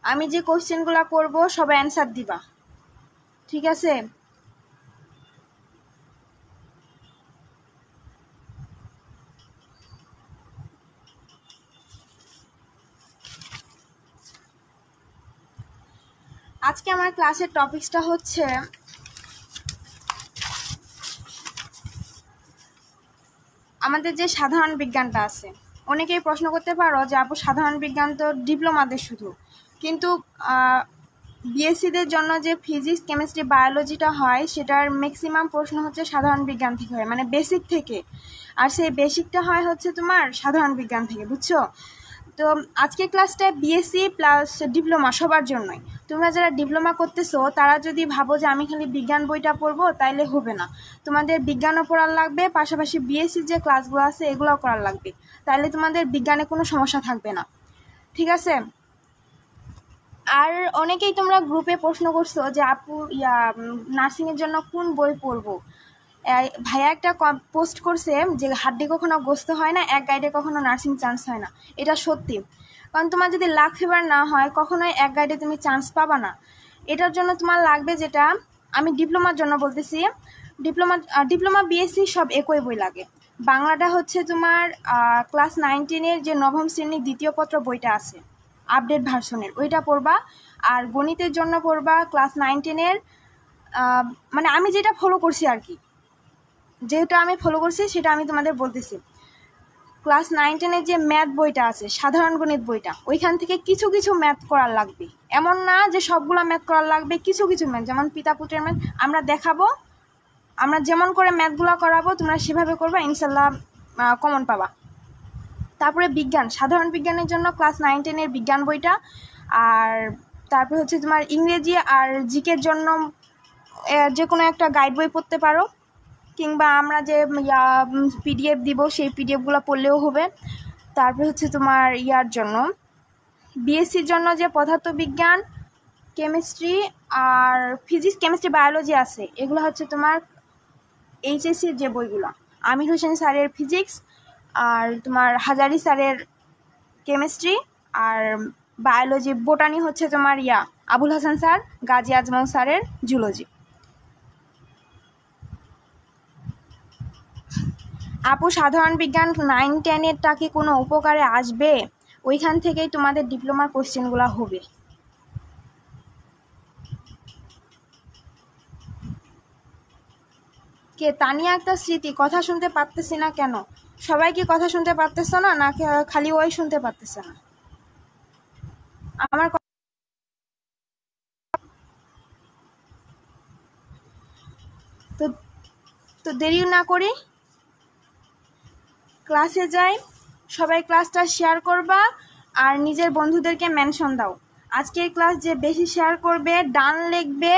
আমি যে কোশ্চেনগুলো করব সবাই অ্যান্সার দিবা, ঠিক আছে? আজকে আমার ক্লাসের টপিকসটা হচ্ছে আমাদের যে সাধারণ বিজ্ঞানটা আছে। অনেকেই প্রশ্ন করতে পারো যে আপু সাধারণ বিজ্ঞান তো ডিপ্লোমাদের শুধু, কিন্তু বিএসসিদের জন্য যে ফিজিক্স কেমিস্ট্রি বায়োলজিটা হয় সেটার ম্যাক্সিমাম প্রশ্ন হচ্ছে সাধারণ বিজ্ঞান থেকে হয়, মানে বেসিক থেকে। আর সেই বেসিকটা হয় হচ্ছে তোমার সাধারণ বিজ্ঞান থেকে, বুঝছো? তো আজকের ক্লাসটা বিএসসি প্লাস ডিপ্লোমা সবার জন্যই। তোমরা যারা ডিপ্লোমা করতেছো তারা যদি ভাবো যে আমি খালি বিজ্ঞান বইটা পড়বো, তাইলে হবে না। তোমাদের বিজ্ঞানও পড়ার লাগবে, পাশাপাশি বিএসসির যে ক্লাসগুলো আছে এগুলোও করার লাগবে, তাইলে তোমাদের বিজ্ঞানে কোনো সমস্যা থাকবে না, ঠিক আছে? আর অনেকেই তোমরা গ্রুপে প্রশ্ন করছো যে আপু নার্সিংয়ের জন্য কোন বই পড়বো। ভাইয়া একটা পোস্ট করছে যে হাড্ডি কখনো গ্রস্ত হয় না, এক গাইডে কখনো নার্সিং চান্স হয় না। এটা সত্যি, কারণ তোমার যদি লাক ফেভার না হয় কখনোই এক গাইডে তুমি চান্স পাবা না। এটার জন্য তোমার লাগবে, যেটা আমি ডিপ্লোমার জন্য বলতেছি, ডিপ্লোমা বিএসসি সব একই বই লাগে। বাংলাটা হচ্ছে তোমার ক্লাস 9-10-এর যে নবম শ্রেণীর দ্বিতীয় পত্র বইটা আছে আপডেট ভার্সনের, ওইটা পড়বা। আর গণিতের জন্য পড়বা ক্লাস 9-10-এর, মানে আমি যেটা ফলো করছি আর কি, যেটা আমি ফলো করছি সেটা আমি তোমাদের বলতেছি। ক্লাস 9-10-এর যে ম্যাথ বইটা আছে, সাধারণ গণিত বইটা, ওইখান থেকে কিছু কিছু ম্যাথ করার লাগবে। এমন না যে সবগুলা ম্যাথ করার লাগবে, কিছু কিছু ম্যাথ, যেমন পিতা পুত্রের ম্যাথ আমরা দেখাবো, আমরা যেমন করে ম্যাথগুলো করাবো তোমরা সেভাবে করবা, ইনশাল্লাহ কমন পাবা। তারপরে বিজ্ঞান, সাধারণ বিজ্ঞানের জন্য ক্লাস 9-10-এর বিজ্ঞান বইটা। আর তারপরে হচ্ছে তোমার ইংরেজি আর জিকের জন্য যে কোনো একটা গাইড বই পড়তে পারো, কিংবা আমরা যে পিডিএফ দিব সেই পিডিএফগুলো পড়লেও হবে। তারপরে হচ্ছে তোমার ইয়ার জন্য বিএসসির জন্য যে পদার্থবিজ্ঞান, কেমিস্ট্রি আর ফিজিক্স কেমিস্ট্রি বায়োলজি আছে, এগুলো হচ্ছে তোমার এইচএসসির যে বইগুলো, আমির হোসেন স্যারের ফিজিক্স, আর তোমার হাজারি স্যারের কেমিস্ট্রি, আর বায়োলজি বোটানি হচ্ছে তোমার আবুল হাসান স্যার, গাজী আজমল স্যারের জুলজি। আপু সাধারণ বিজ্ঞান 9-10-এরটা কি কোনো উপকারে আসবে? ওইখান থেকেই তোমাদের ডিপ্লোমার কোশ্চেনগুলো হবে। কে? তানিয়া একটা স্মৃতি, কথা শুনতে পারতেছি না কেন? সবাই কি কথা শুনতে পারতেছ না, না খালি ওই শুনতে পারতেছে না? আমার তো তো দেরি না করি, ক্লাসে যাই। সবাই ক্লাসটা শেয়ার করবা আর নিজের বন্ধুদেরকে মেনশন দাও। আজকের ক্লাস যে বেশি শেয়ার করবে, ডান লিখবে,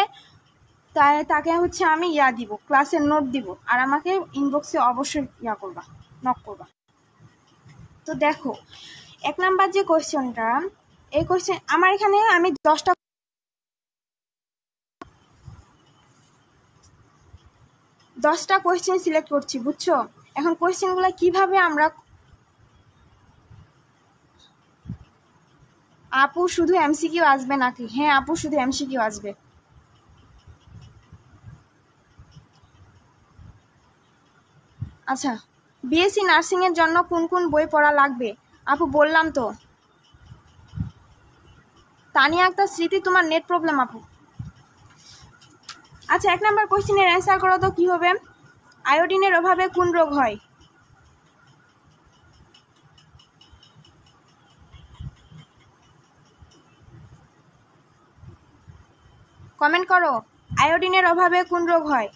তাকে হচ্ছে আমি দিব, ক্লাসের নোট দিব, আর আমাকে ইনবক্সে অবশ্যই করবা, নক করবা। তো দেখো, 1 নাম্বার যে কোয়েশ্চেনটা, এই কোয়েশ্চেন আমার এখানে আমি 10টা কোয়েশ্চেন সিলেক্ট করছি, বুঝছো? এখন কোয়েশ্চেনগুলো কিভাবে আমরা আপু শুধু এমসিকিউ আসবে নাকি? হ্যাঁ আপু, শুধু এমসিকিউ আসবে। আচ্ছা, বিএসসি নার্সিং এর জন্য কোন কোন বই পড়া লাগবে? আপু বললাম তো। তানিয়া একটা স্মৃতি, তোমার নেট প্রবলেম আপু। আচ্ছা, 1 নাম্বার কোয়েশ্চেনের অ্যান্সার করো তো, কি হবে? আয়োডিনের অভাবে কোন রোগ হয়? কমেন্ট করো, আয়োডিনের অভাবে কোন রোগ হয়?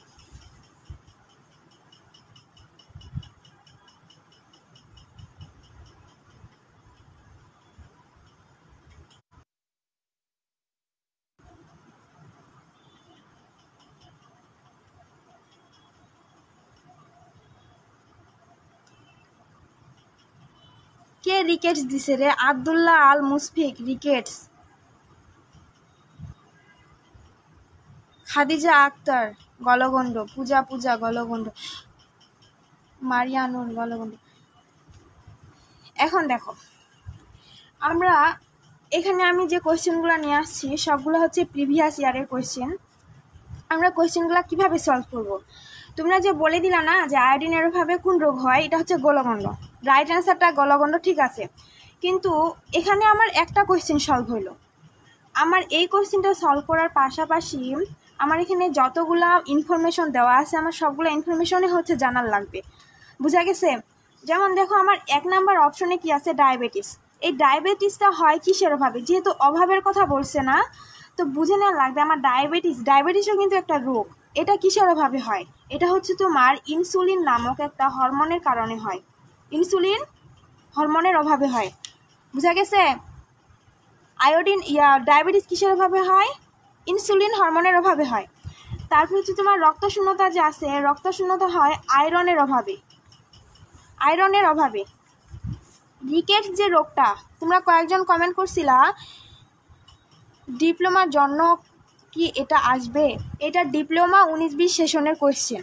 কে রিকেটস দিছে রে? আব্দুল্লাহ আল মুসফিক রিকেটস। খাদিজা আক্তার গলগণ্ড, পূজা গলগণ্ড, মারিয়ানুর গলগণ্ড। এখন দেখো, আমরা এখানে আমি যে কোয়েশ্চেনগুলো নিয়ে আসছি সবগুলো হচ্ছে প্রিভিয়াস ইয়ারের কোয়েশ্চেন। আমরা কোয়েশ্চেনগুলো কিভাবে সলভ করব? তোমরা যে বলে দিলা না যে আয়োডিনের অভাবে কোন রোগ হয়, এটা হচ্ছে গলগণ্ড। রাইট অ্যান্সারটা গলগণ্ড, ঠিক আছে। কিন্তু এখানে আমার একটা কোয়েশ্চেন সলভ হইলো। আমার এই কোয়েশ্চেনটা সলভ করার পাশাপাশি আমার এখানে যতগুলা ইনফরমেশন দেওয়া আছে আমার সবগুলো ইনফরমেশনই হচ্ছে জানার লাগবে। বুঝা গেছে? যেমন দেখো আমার 1 নাম্বার অপশনে কি আছে, ডায়াবেটিস। এই ডায়াবেটিসটা হয় কিসের অভাবে? যেহেতু অভাবের কথা বলছে না, তো বুঝে নেওয়া লাগবে আমার ডায়াবেটিসও কিন্তু একটা রোগ। এটা কিসের অভাবে হয়? এটা হচ্ছে তোমার ইনসুলিন নামক একটা হরমোনের কারণে হয়। ইনসুলিন হরমোনের অভাবে হয়। বুঝা গেছে? ডায়াবেটিস কিসের অভাবে হয়? ইনসুলিন হরমোনের অভাবে হয়। তারপর হচ্ছে তোমার রক্তশূন্যতা যে আছে, রক্তশূন্যতা হয় আয়রনের অভাবে। রিকেটস যে রোগটা, তোমরা কয়েকজন কমেন্ট করছিলা ডিপ্লোমার জন্য কি এটা আসবে? এটা ডিপ্লোমা 19-20 সেশনের কোয়েশ্চেন,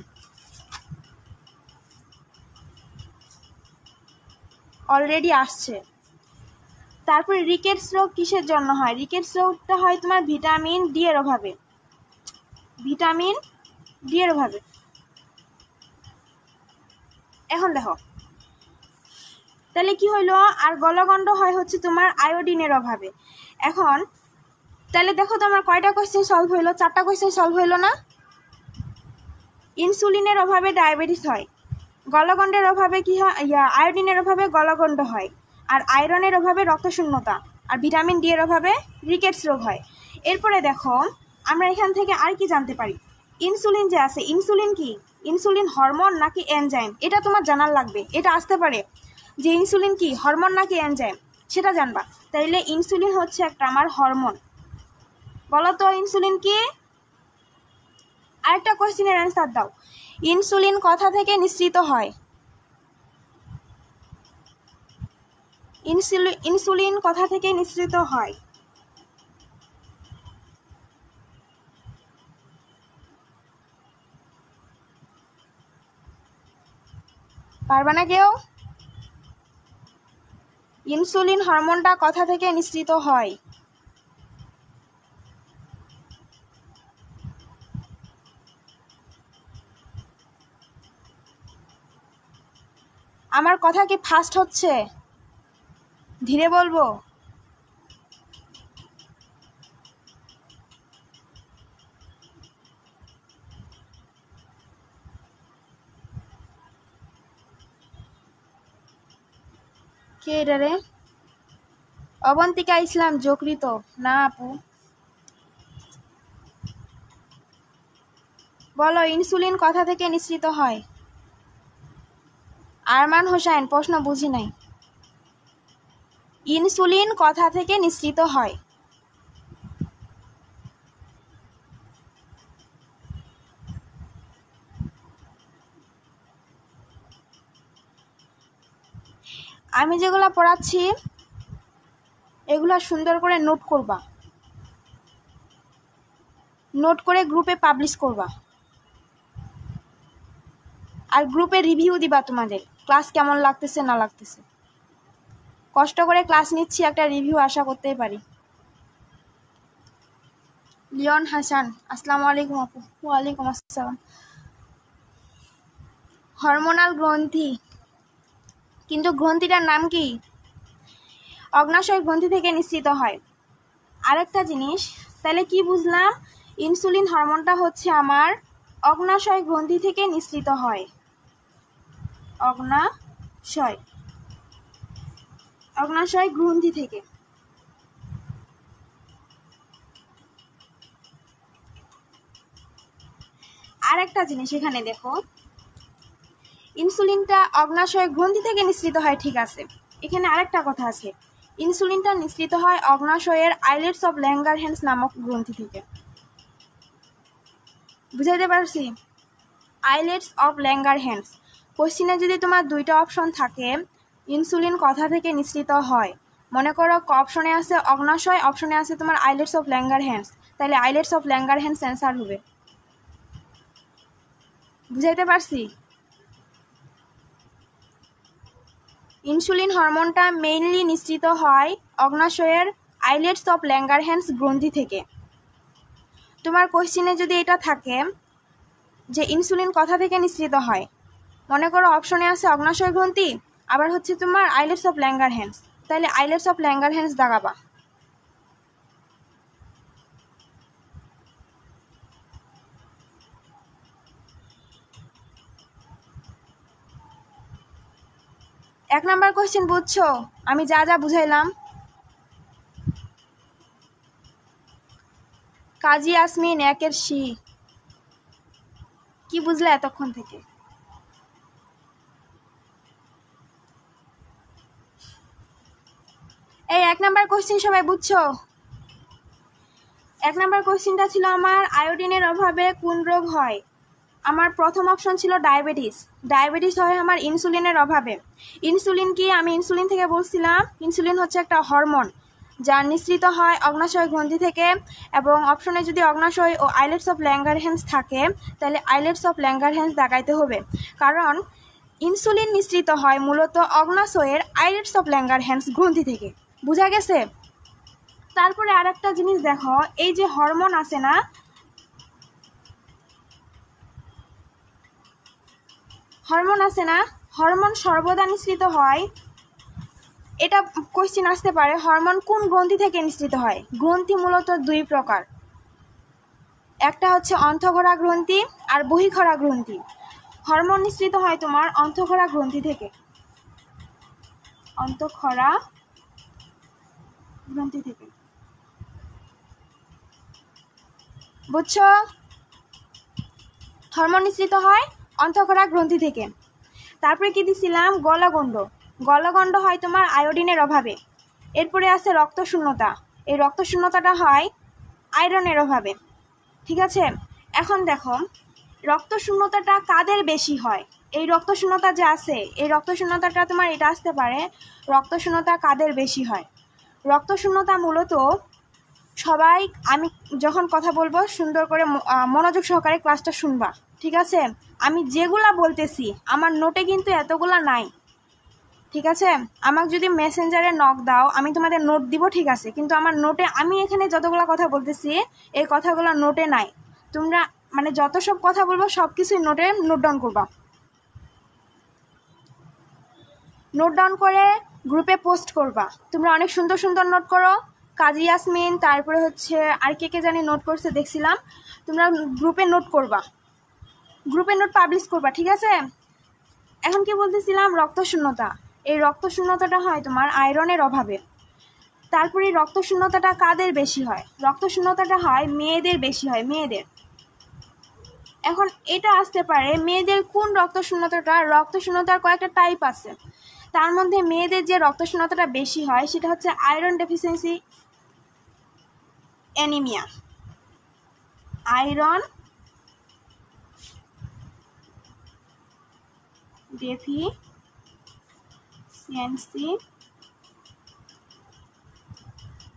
অলরেডি আসছে। তারপরে রিকেটস রোগ কিসের জন্য হয়? রিকেটস রোগটা হয় তোমার ভিটামিন ডি এর অভাবে। এখন দেখো তাহলে কি হইলো, আর গলগণ্ড হয় হচ্ছে তোমার আয়োডিনের অভাবে। এখন তাহলে দেখো তো আমার কয়টা কোয়েশ্চেন সলভ হইলো? 4টা কোয়েশ্চেন সলভ হইলো না? ইনসুলিনের অভাবে ডায়াবেটিস হয়, গলগণ্ডের অভাবে কি হয়, আয়োডিনের অভাবে গলগণ্ড হয়, আর আয়রনের অভাবে রক্তশূন্যতা, আর ভিটামিন ডি এর অভাবে রিকেটস রোগ হয়। এরপরে দেখো আমরা এখান থেকে আর কি জানতে পারি। ইনসুলিন যে আছে, ইনসুলিন কি? ইনসুলিন হরমোন নাকি এনজাইম? এটা তোমার জানার লাগবে। এটা আসতে পারে যে ইনসুলিন কি হরমোন নাকি এনজাইম, সেটা জানবা। তাইলে ইনসুলিন হচ্ছে একটা আমার হরমোন। বলো তো ইনসুলিন কি? আরেকটা কোয়েশ্চেনের অ্যান্সার দাও। ইনসুলিন কোথা থেকে নিঃসৃত হয়? ইনসুলিন কোথা থেকে নিঃসৃত হয়? পারবা না কেউ? ইনসুলিন হরমোনটা কোথা থেকে নিঃসৃত হয়? আমার কথা কি ফাস্ট হচ্ছে? ধীরে বলবো? কে এটা রে? অবন্তিকা ইসলাম যকৃত না আপু? বলো ইনসুলিন কোথা থেকে নিঃসৃত হয়? আরমান হোসেন, প্রশ্ন বুঝি নাই। ইনসুলিন কোথা থেকে নিঃসৃত হয়? আমি যেগুলো পড়াচ্ছি এগুলো সুন্দর করে নোট করবা, নোট করে গ্রুপে পাবলিশ করবা, আর গ্রুপে রিভিউ দিবা তোমাদের ক্লাস কেমন লাগতেছে না লাগতেছে। কষ্ট করে ক্লাস নিচ্ছি, একটা রিভিউ আশা করতেই পারি। লিওন হাসান, আসসালামু আলাইকুম আপু। ওয়ালাইকুম আসসালাম। হরমোনাল গ্রন্থি, কিন্তু গ্রন্থিটার নাম কি? অগ্নাশয় গ্রন্থি থেকে নিঃসৃত হয়। আরেকটা জিনিস, তাহলে কি বুঝলাম? ইনসুলিন হরমোনটা হচ্ছে আমার অগ্নাশয় গ্রন্থি থেকে নিঃসৃত হয়। অগ্নাশয় গ্রন্থি থেকে। আরেকটা জিনিস এখানে দেখো, ইনসুলিনটা অগ্নাশয় গ্রন্থি থেকে নিঃসৃত হয়, ঠিক আছে। এখানে আরেকটা কথা আছে, ইনসুলিনটা নিঃসৃত হয় অগ্নাশয়ের আইলেটস অফ ল্যাঙ্গারহ্যান্স নামক গ্রন্থি থেকে। বুঝাইতে পারছি? Islets of Langerhans. কোশ্চিনে যদি তোমার 2টা অপশন থাকে, ইনসুলিন কোথা থেকে নিঃসৃত হয়, মনে করো অপশনে আছে অগ্নাশয়, অপশনে আছে তোমার আইলেটস অফ ল্যাঙ্গারহ্যান্স, তাহলে আইলেটস অফ ল্যাঙ্গারহ্যান্স অ্যান্সার হবে। বুঝাইতে পারছি? ইনসুলিন হরমোনটা মেইনলি নিঃসৃত হয় অগ্নাশয়ের আইলেটস অফ ল্যাঙ্গারহ্যান্স গ্রন্থি থেকে। তোমার কোশ্চিনে যদি এটা থাকে যে ইনসুলিন কোথা থেকে নিঃসৃত হয়, মনে করো অপশনে আছে অগ্নাশয় গ্রন্থি, আবার হচ্ছে তোমার আইলেটস অফ ল্যাঙ্গারহ্যান্স, তাহলে আইলেটস অফ ল্যাঙ্গারহ্যান্স দাগাবা। এক নাম্বার কোশ্চেন বুঝছো আমি যা যা বুঝাইলাম? কাজী ইয়াসমিন একের সি, কি বুঝলে এতক্ষণ থেকে? এই এক নাম্বার কোশ্চেন সবাই বুঝছো? এক নাম্বার কোশ্চেনটা ছিল আমার আয়োডিনের অভাবে কোন রোগ হয়। আমার প্রথম অপশন ছিল ডায়াবেটিস। ডায়াবেটিস হয় আমার ইনসুলিনের অভাবে। ইনসুলিন কি? আমি ইনসুলিন থেকে বলছিলাম ইনসুলিন হচ্ছে একটা হরমোন যা নিঃসৃত হয় অগ্নাশয় গ্রন্থি থেকে, এবং অপশনে যদি অগ্নাশয় ও আইলেটস অফ ল্যাঙ্গারহ্যান্স থাকে তাহলে আইলেটস অফ ল্যাঙ্গারহ্যান্স দেখাইতে হবে, কারণ ইনসুলিন নিঃসৃত হয় মূলত অগ্নাশয়ের আইলেটস অফ ল্যাঙ্গারহ্যান্স গ্রন্থি থেকে। বুঝা গেছে? তারপরে আর একটা জিনিস দেখো, এই যে হরমোন আছে না, হরমোন সর্বদা নিঃসৃত হয়। এটা কোশ্চেন আসতে পারে হরমোন কোন গ্রন্থি থেকে নিঃসৃত হয়। গ্রন্থি মূলত দুই প্রকার, একটা হচ্ছে অন্তঃক্ষরা গ্রন্থি আর বহিঃক্ষরা গ্রন্থি। হরমোন নিঃসৃত হয় তোমার অন্তঃক্ষরা গ্রন্থি থেকে, অন্তঃক্ষরা গ্রন্থি থেকে। বুঝছো? হরমোন নিঃসৃত হয় অন্তঃক্ষরা গ্রন্থি থেকে। তারপরে কি দিছিলাম? গলগণ্ড। গলগণ্ড হয় তোমার আয়োডিনের অভাবে। এরপরে আছে রক্তশূন্যতা। এই রক্তশূন্যতাটা হয় আয়রনের অভাবে। ঠিক আছে, এখন দেখো রক্তশূন্যতাটা কাদের বেশি হয়। এই রক্তশূন্যতা যে আছে, এই রক্তশূন্যতাটা তোমার এটা আসতে পারে রক্তশূন্যতা কাদের বেশি হয়। রক্তশূন্যতা মূলত সবাই, আমি যখন কথা বলবো সুন্দর করে মনোযোগ সহকারে ক্লাসটা শুনবা, ঠিক আছে? আমি যেগুলা বলতেছি আমার নোটে কিন্তু এতগুলা নাই, ঠিক আছে? আমাকে যদি মেসেঞ্জারে নক দাও আমি তোমাদের নোট দিব, ঠিক আছে, কিন্তু আমার নোটে আমি এখানে যতগুলা কথা বলতেছি এই কথাগুলো নোটে নাই। তোমরা মানে যত সব কথা বলবো সব কিছুই নোটে নোট ডাউন করবা, নোট ডাউন করে গ্রুপে পোস্ট করবা। তোমরা অনেক সুন্দর সুন্দর নোট করো। কাজী ইয়াসমিন, তারপরে হচ্ছে আর কে জানি নোট করছে দেখছিলাম। তোমরা গ্রুপে নোট করবা, গ্রুপে নোট পাবলিশ করবা, ঠিক আছে? এখন কি বলতেছিলাম? রক্তশূন্যতা। এই রক্তশূন্যতাটা হয় তোমার আয়রনের অভাবে। তারপরে রক্তশূন্যতাটা কাদের বেশি হয়? রক্তশূন্যতাটা হয় মেয়েদের বেশি হয়, মেয়েদের। এখন এটা আসতে পারে মেয়েদের কোন রক্তশূন্যতাটা? রক্তশূন্যতার কয়েকটা টাইপ আছে, তার মধ্যে মেয়েদের যে রক্তশূন্যতাটা বেশি হয় সেটা হচ্ছে iron deficiency anaemia. Iron deficiency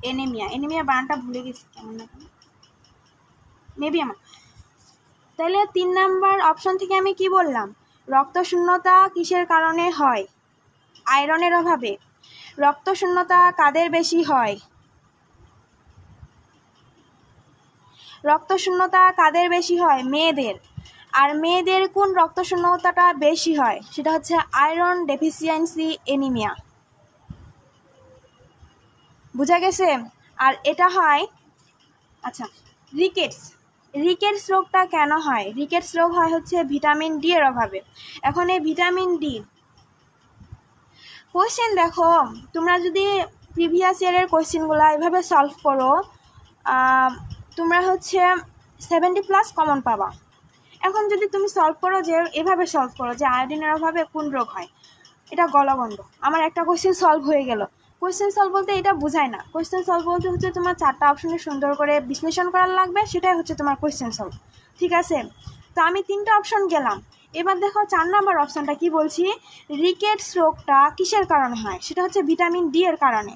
anaemia. Anaemia বানানটা ভুলে গেছি কেমন না কেন, মেবি আমার। তাহলে 3 নাম্বার অপশন থেকে আমি কি বললাম? রক্তশূন্যতা কিসের কারণে হয়? আয়রনের অভাবে। রক্তশূন্যতা কাদের বেশি হয়? রক্তশূন্যতা কাদের বেশি হয়? মেয়েদের। আর মেয়েদের কোন রক্তশূন্যতাটা বেশি হয়? সেটা হচ্ছে আয়রন ডেফিসিয়েন্সি অ্যানিমিয়া। বুঝা গেছে? আর এটা হয়, আচ্ছা, রিকেটস। রিকেটস রোগটা কেন হয়? রিকেটস রোগ হয় হচ্ছে ভিটামিন ডি এর অভাবে। এখন এই ভিটামিন ডি কোশ্চেন দেখো, তোমরা যদি প্রিভিয়াস ইয়ারের কোশ্চেনগুলো এভাবে সলভ করো তোমরা হচ্ছে 70+ কমন পাবা। এখন যদি তুমি সলভ করো যে এভাবে সলভ করো যে আয়োডিনের অভাবে কোন রোগ হয়, এটা গলগণ্ড, আমার একটা কোশ্চেন সলভ হয়ে গেল। কোশ্চেন সলভ বলতে এটা বোঝায় না। কোশ্চেন সলভ বলতে হচ্ছে তোমার 4টা অপশনে সুন্দর করে বিশ্লেষণ করার লাগবে, সেটাই হচ্ছে তোমার কোশ্চেন সলভ, ঠিক আছে? তো আমি 3টা অপশন গেলাম। এবার দেখো 4 নাম্বার অপশনটা কি বলছি? রিকেটস রোগটা কিসের কারণে হয়? সেটা হচ্ছে ভিটামিন ডি এর কারণে।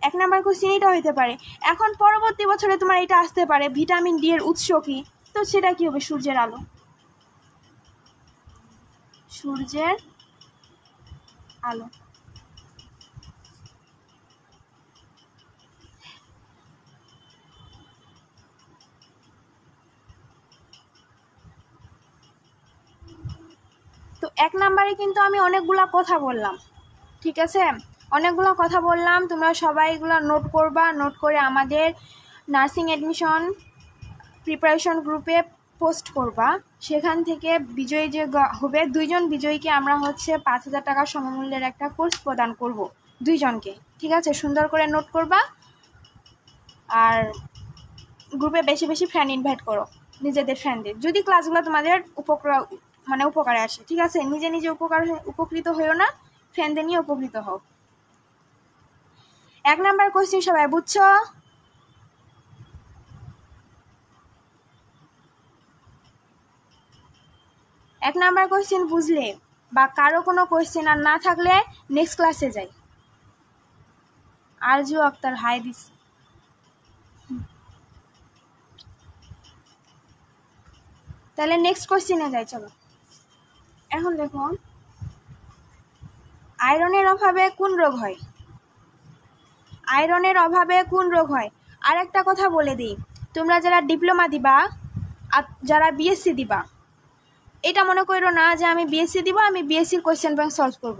1 নাম্বার কোশ্চেন এটা হইতে পারে। এখন পরবর্তী বছরে তোমার এটা আসতে পারে ভিটামিন ডি এর উৎস কি? তো সেটা কি হবে? সূর্যের আলো। সূর্যের আলো। 1 নম্বরে কিন্তু আমি অনেকগুলা কথা বললাম, ঠিক আছে, অনেকগুলো কথা বললাম। তোমরা সবাই এগুলো নোট করবা, নোট করে আমাদের নার্সিং অ্যাডমিশন প্রিপারেশন গ্রুপে পোস্ট করবা। সেখান থেকে বিজয়ী যে হবে 2 জন বিজয়ীকে আমরা হচ্ছে 5,000 টাকা সমমূল্যের একটা কোর্স প্রদান করব 2 জনকে, ঠিক আছে। সুন্দর করে নোট করবা আর গ্রুপে বেশি বেশি ফ্রেন্ড ইনভাইট করো, নিজেদের ফ্রেন্ডদের, যদি ক্লাসগুলো তোমাদের উপকারে আসে, ঠিক আছে। নিজে নিজে উপকৃত হয়েও না, ফ্রেন্ডদের নিয়ে উপকৃত হও। 1 নাম্বার কোশ্চেন সবাই বুঝছো? এক নাম্বার কোশ্চেন বুঝলে বা কারো কোনো কোশ্চেন আর না থাকলে নেক্সট ক্লাসে যাই। আরজু আক্তার হাই দিস। তাহলে নেক্সট কোশ্চেনে যাই, চলো। এখন দেখো, আয়রনের অভাবে কোন রোগ হয়? আয়রনের অভাবে কোন রোগ হয়? আর একটা কথা বলে দিই, তোমরা যারা ডিপ্লোমা দিবা আর যারা বিএসসি দিবা, এটা মনে করো না যে আমি বিএসসি দিব, আমি বিএসসির কোশ্চেন ব্যাংক সলভ করব।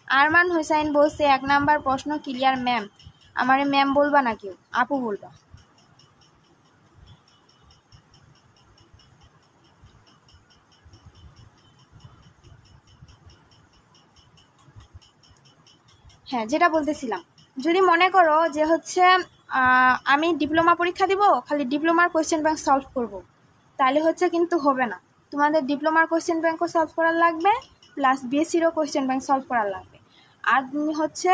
আরমান হোসাইন বলছে 1 নাম্বার প্রশ্ন ক্লিয়ার ম্যাম। আমারে ম্যাম বলবা না, কেউ আপু বলবা। হ্যাঁ, যেটা বলতেছিলাম, যদি মনে করো যে হচ্ছে আমি ডিপ্লোমা পরীক্ষা দিব, খালি ডিপ্লোমার কোশ্চেন ব্যাংক সলভ করব, তাহলে হচ্ছে কিন্তু হবে না। তোমাদের ডিপ্লোমার কোশ্চেন ব্যাংকও সলভ করার লাগবে, প্লাস বিএসসিরও কোশ্চেন ব্যাংক সলভ করার লাগবে। আর হচ্ছে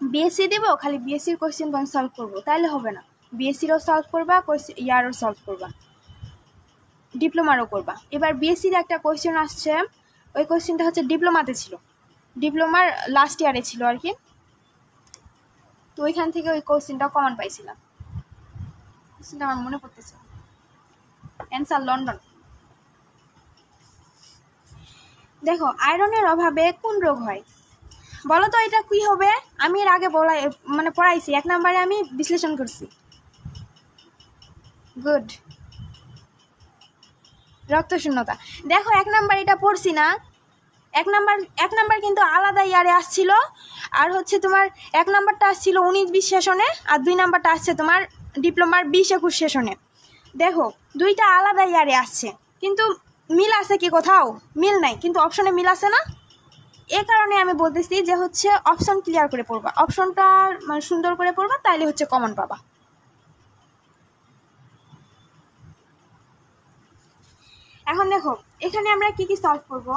বিএসসি দিব, খালি বিএসসির কোশ্চেন ব্যাংক সলভ করবো, তাহলে হবে না। বিএসসিরও সলভ করবা, ইয়ারও সলভ করবা, ডিপ্লোমারও করবা। এবার বিএসসির একটা কোশ্চেন আসছে, ওই কোশ্চেনটা হচ্ছে ডিপ্লোমাতে ছিল, ডিপ্লোমার লাস্ট ইয়ারে ছিল আর কি। তো ওইখান থেকে ওই কোশ্চেনটা কমন পাইছিলাম, কোশ্চেনটা আমার মনে পড়তেছে। Answer London. দেখো, আয়রনের অভাবে কোন রোগ হয় বলো তো, এটা কি হবে? আমি এর আগে পড়াইছি, 1 নম্বরে আমি বিশ্লেষণ করছি। গুড, রক্তশূন্যতা। দেখো 1 নাম্বার এটা পড়ছি না, 1 নাম্বার কিন্তু আলাদা ইয়ারে আসছিল। আর হচ্ছে তোমার 1 নাম্বারটা আসছিল 19-20 সেশনে, আর 2 নাম্বারটা আসছে তোমার ডিপ্লোমার 20-21 সেশনে। দেখো, দুইটা আলাদা ইয়ারে আসছে, কিন্তু মিল আছে কি কোথাও? মিল নাই, কিন্তু অপশনে মিল আছে না। এ কারণে আমি বলতেছি যে হচ্ছে অপশন ক্লিয়ার করে পড়বা, অপশনটা সুন্দর করে পড়বা, তাইলে হচ্ছে কমন পাবা। এখন দেখো, এখানে আমরা কি কি সলভ করব।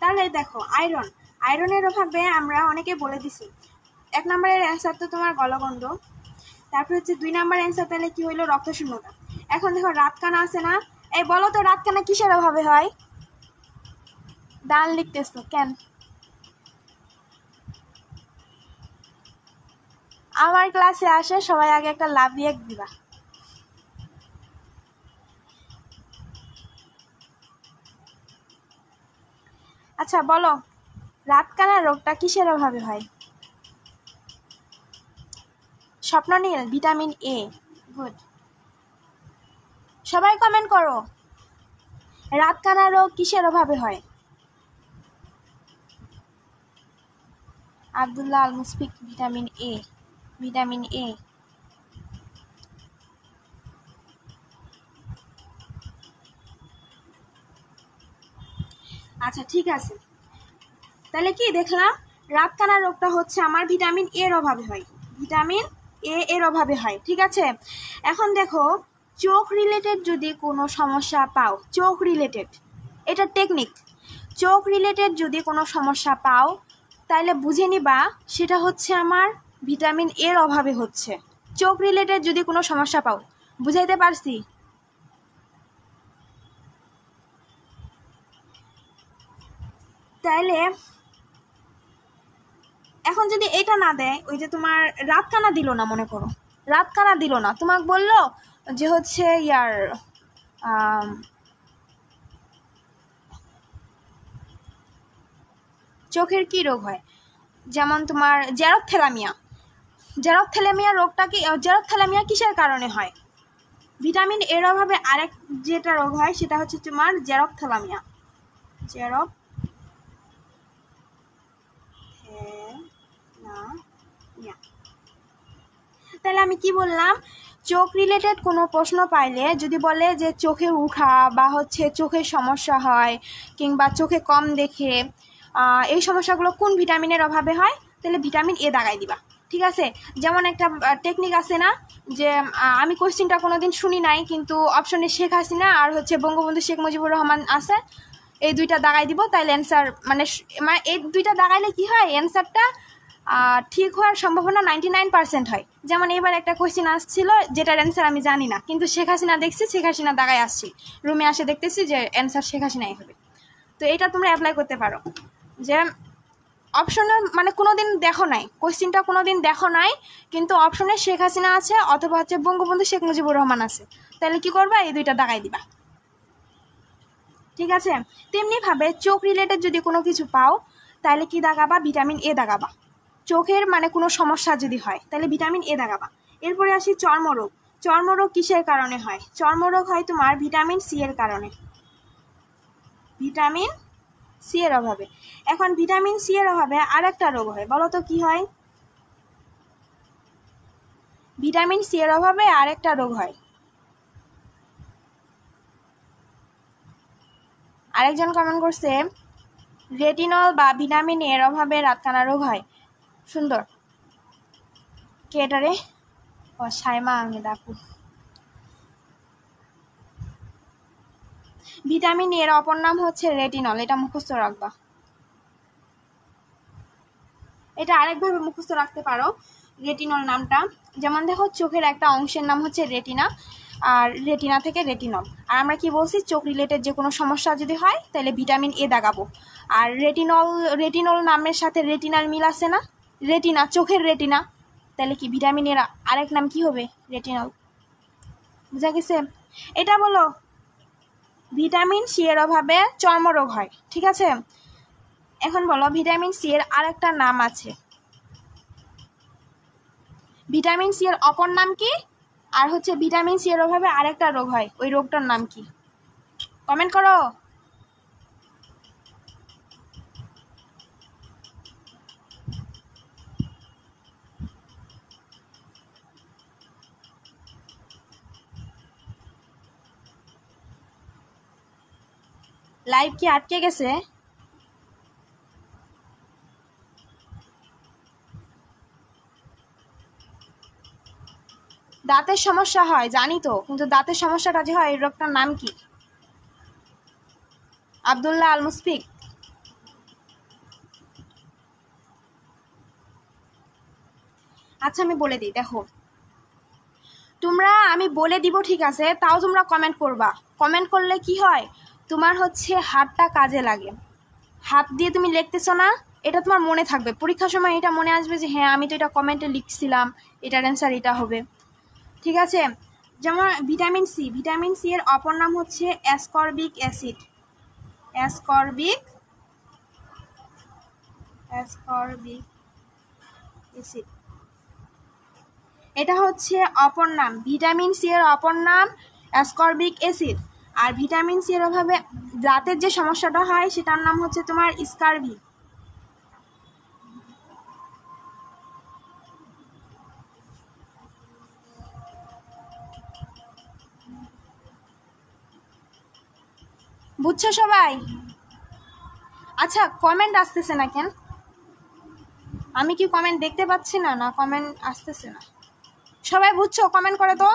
তাহলে দেখো, আয়রনের অভাবে আমরা অনেকে বলে দিছি। 1 নম্বরের অ্যান্সার তো তোমার গলগণ্ড, তারপর হচ্ছে 2 নাম্বার অ্যান্সার তাহলে কি হইলো? রক্তশূন্যতা। এখন দেখো, রাতকানা আছে না, এই বলো তো রাতকানা কিসের অভাবে হয়? দান লিখতেছো কেন? আমার ক্লাসে আসে সবাই আগে একটা লাভ রিয়েক্ট দিবা। আচ্ছা বলো, রাতকানা রোগটা কিসের অভাবে হয়? Swapnonil, vitamin A. গুড, সবাই কমেন্ট করো, রাতকানা রোগ কিসের অভাবে হয়? Abdullah Al Musfiq, vitamin A, vitamin A. আচ্ছা ঠিক আছে, তাহলে কি দেখলাম? রাতকানা রোগটা হচ্ছে আমার ভিটামিন এর অভাবে হয়, ভিটামিন এ এর অভাবে হয়, ঠিক আছে। এখন দেখো, চোখ রিলেটেড যদি কোনো সমস্যা পাও, চোখ রিলেটেড, এটা টেকনিক, চোখ রিলেটেড যদি কোনো সমস্যা পাও, তাহলে বুঝে নিবা সেটা হচ্ছে আমার ভিটামিন এর অভাবে হচ্ছে। চোখ রিলেটেড যদি কোনো সমস্যা পাও, বুঝাইতে পারছি? তাইলে এখন যদি এটা না দেয়, ওই যে তোমার রাত কানা দিল না, মনে করো রাত কানা দিল না, তোমাকে বললো যে হচ্ছে চোখের কি রোগ হয়, যেমন তোমার জেরপ্থ্যালামিয়া রোগটা কি, জেরপ্থ্যালামিয়া কিসের কারণে হয়? ভিটামিন এর অভাবে আরেক যেটা রোগ হয় সেটা হচ্ছে তোমার জেরপ্থ্যালামিয়া। তাহলে আমি কি বললাম, চোখ রিলেটেড কোনো প্রশ্ন পাইলে যদি বলে যে চোখে উঠা বা হচ্ছে চোখের সমস্যা হয় কিংবা চোখে কম দেখে, এই সমস্যাগুলো কোন ভিটামিনের অভাবে হয়, তাহলে ভিটামিন এ দাগাই দিবা। ঠিক আছে, যেমন একটা টেকনিক আছে না, যে আমি কোশ্চিনটা কোনোদিন শুনি নাই, কিন্তু অপশনে শেখ হাসিনা আর হচ্ছে বঙ্গবন্ধু শেখ মুজিবুর রহমান আছে, এই দুইটা দাগাই দিব, তাইলে অ্যান্সার মানে এই দুইটা দাগাইলে কি হয়, অ্যান্সারটা ঠিক হওয়ার সম্ভাবনা 99% হয়। যেমন এবার একটা কোয়েশ্চেন আসছিল যেটার অ্যান্সার আমি জানি না, কিন্তু শেখ হাসিনা দেখছি, শেখ হাসিনা দাগায় আসছি, রুমে আসে দেখতেছি যে অ্যান্সার শেখ হাসিনাই হবে। তো এটা তোমরা অ্যাপ্লাই করতে পারো, যে অপশনে মানে কোনোদিন দেখো নাই, কোয়েশ্চেনটা কোনোদিন দেখো নাই, কিন্তু অপশনে শেখ হাসিনা আছে অথবা হচ্ছে বঙ্গবন্ধু শেখ মুজিবুর রহমান আছে, তাহলে কি করবা, এই দুইটা দাগাই দিবা। ঠিক আছে, তেমনিভাবে চোখ রিলেটেড যদি কোনো কিছু পাও তাহলে কি দাগাবা, ভিটামিন এ দাগাবা। চোখের মানে কোনো সমস্যা যদি হয় তাহলে ভিটামিন এ দাগাবা। এরপরে আসি চর্মরোগ। চর্মরোগ কিসের কারণে হয়? চর্মরোগ হয় তোমার ভিটামিন সি এর কারণে, ভিটামিন সি এর অভাবে। এখন ভিটামিন সি এর অভাবে আর একটা রোগ হয়, বলো তো কি হয়? ভিটামিন সি এর অভাবে আরেকটা রোগ হয়, আরেকজন কমেন্ট করছে রেটিনল বা ভিটামিন এর অভাবে রাতকানা রোগ হয়। সুন্দর, কে এটা রে? ও সাইমা আহমেদ আপু। ভিটামিন এর অপর নাম হচ্ছে রেটিনল, এটা মুখস্থ রাখবা, এটা আরেকভাবে মুখস্থ রাখতে পারো রেটিনল নামটা। যেমন দেখো, চোখের একটা অংশের নাম হচ্ছে রেটিনা, আর রেটিনা থেকে রেটিনল। আর আমরা কি বলছি, চোখ রিলেটেড যে কোনো সমস্যা যদি হয় তাহলে ভিটামিন এ দাগাবো। আর রেটিনল নামের সাথে রেটিনার মিল আছে না, রেটিনা চোখের রেটিনা, তাহলে কি ভিটামিনের আরেক নাম কি হবে, রেটিনল। বুঝা গেছে? এটা বলো, ভিটামিন সি এর অভাবে চর্মরোগ হয়। ঠিক আছে, এখন বলো ভিটামিন সি এর আরেকটা নাম আছে, ভিটামিন সি এর অপর নাম কি, আর হচ্ছে ভিটামিন সি এর অভাবে আরেকটা রোগ হয়, ওই রোগটার নাম কি? কমেন্ট করো। লাইভ কি আটকে গেছে? দাঁতের সমস্যা হয় জানি তো, কিন্তু দাঁতের সমস্যাটা যে হয় এই রোগটার নাম কি? আব্দুল্লাহ আল মুসফিক। আচ্ছা আমি বলে দিই, দেখো তোমরা, আমি বলে দিব ঠিক আছে, তাও তোমরা কমেন্ট করবা। কমেন্ট করলে কি হয়, তোমার হচ্ছে হাতটা কাজে লাগে, হাত দিয়ে তুমি লিখতেছো না, এটা তোমার মনে থাকবে, পরীক্ষার সময় এটা মনে আসবে যে হ্যাঁ আমি তো এটা কমেন্টে লিখছিলাম, এটার অ্যান্সার এটা হবে। ঠিক আছে, যেমন ভিটামিন সি, ভিটামিন সি এর অপর নাম হচ্ছে অ্যাসকর্বিক অ্যাসিড, অ্যাসকর্বিক অ্যাসিড, এটা হচ্ছে অপর নাম, ভিটামিন সি এর অপর নাম অ্যাসকর্বিক অ্যাসিড। আর ভিটামিন সি এর অভাবে দাঁতের যে সমস্যাটা হয় সেটার নাম হচ্ছে তোমার স্কারভি। বুঝছো সবাই? আচ্ছা কমেন্ট আসতেছে না কেন? আমি কি কমেন্ট দেখতে পাচ্ছি না, না কমেন্ট আসতেছে না? সবাই বুঝছো? কমেন্ট করে তো।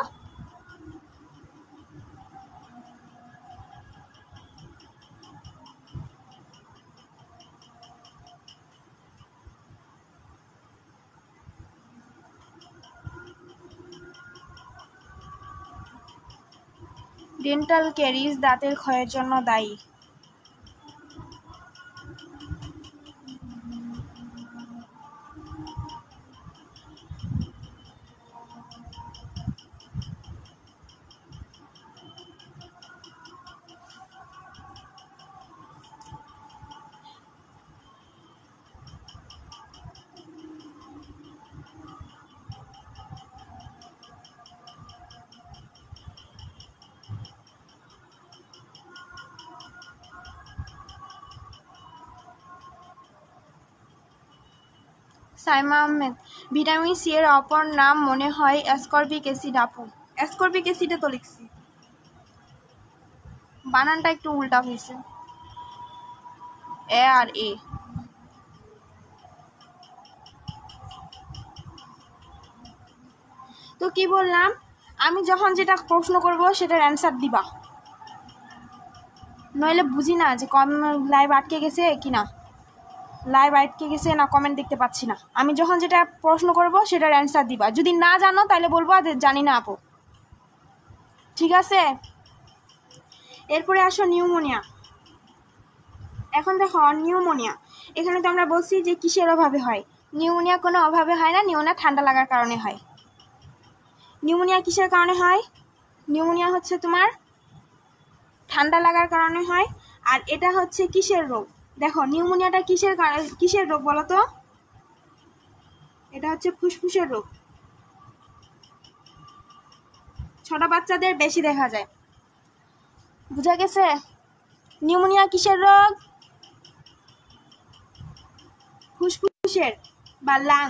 ডেন্টাল ক্যারিজ দাঁতের ক্ষয়ের জন্য দায়ী। সাইমা আহমেদ, ভিটামিন সি এর অপর নাম মনে হয় অ্যাসকর্বিক অ্যাসিড। আপু অ্যাসকর্বিক অ্যাসিডে তো লিখছি, বানানটা একটু উল্টা হয়েছে, এ আর এ। তো কি বললাম, আমি যখন যেটা প্রশ্ন করব সেটার অ্যান্সার দিবা, নইলে বুঝি না যে লাইভ আটকে গেছে কি না, লাইভ আটকে গেছে না কমেন্ট দেখতে পাচ্ছি না। আমি যখন যেটা প্রশ্ন করব সেটার অ্যান্সার দিবা, যদি না জানো তাহলে বলবো যে জানি না আপু, ঠিক আছে? এরপরে আসো নিউমোনিয়া। এখন দেখো নিউমোনিয়া, এখানে তো আমরা বলছি যে কিসের অভাবে হয়। নিউমোনিয়া কোনো অভাবে হয় না, নিউমোনিয়া ঠান্ডা লাগার কারণে হয়। নিউমোনিয়া কিসের কারণে হয়? নিউমোনিয়া হচ্ছে তোমার ঠান্ডা লাগার কারণে হয়। আর এটা হচ্ছে কিসের রোগ? দেখো নিউমোনিয়াটা কিসের রোগ বলো তো? এটা হচ্ছে ফুসফুসের রোগ। ছোট বাচ্চাদের বেশি দেখা যায়। বুঝা গেছে? নিউমোনিয়া কিসের রোগ? ফুসফুসের বা লাং।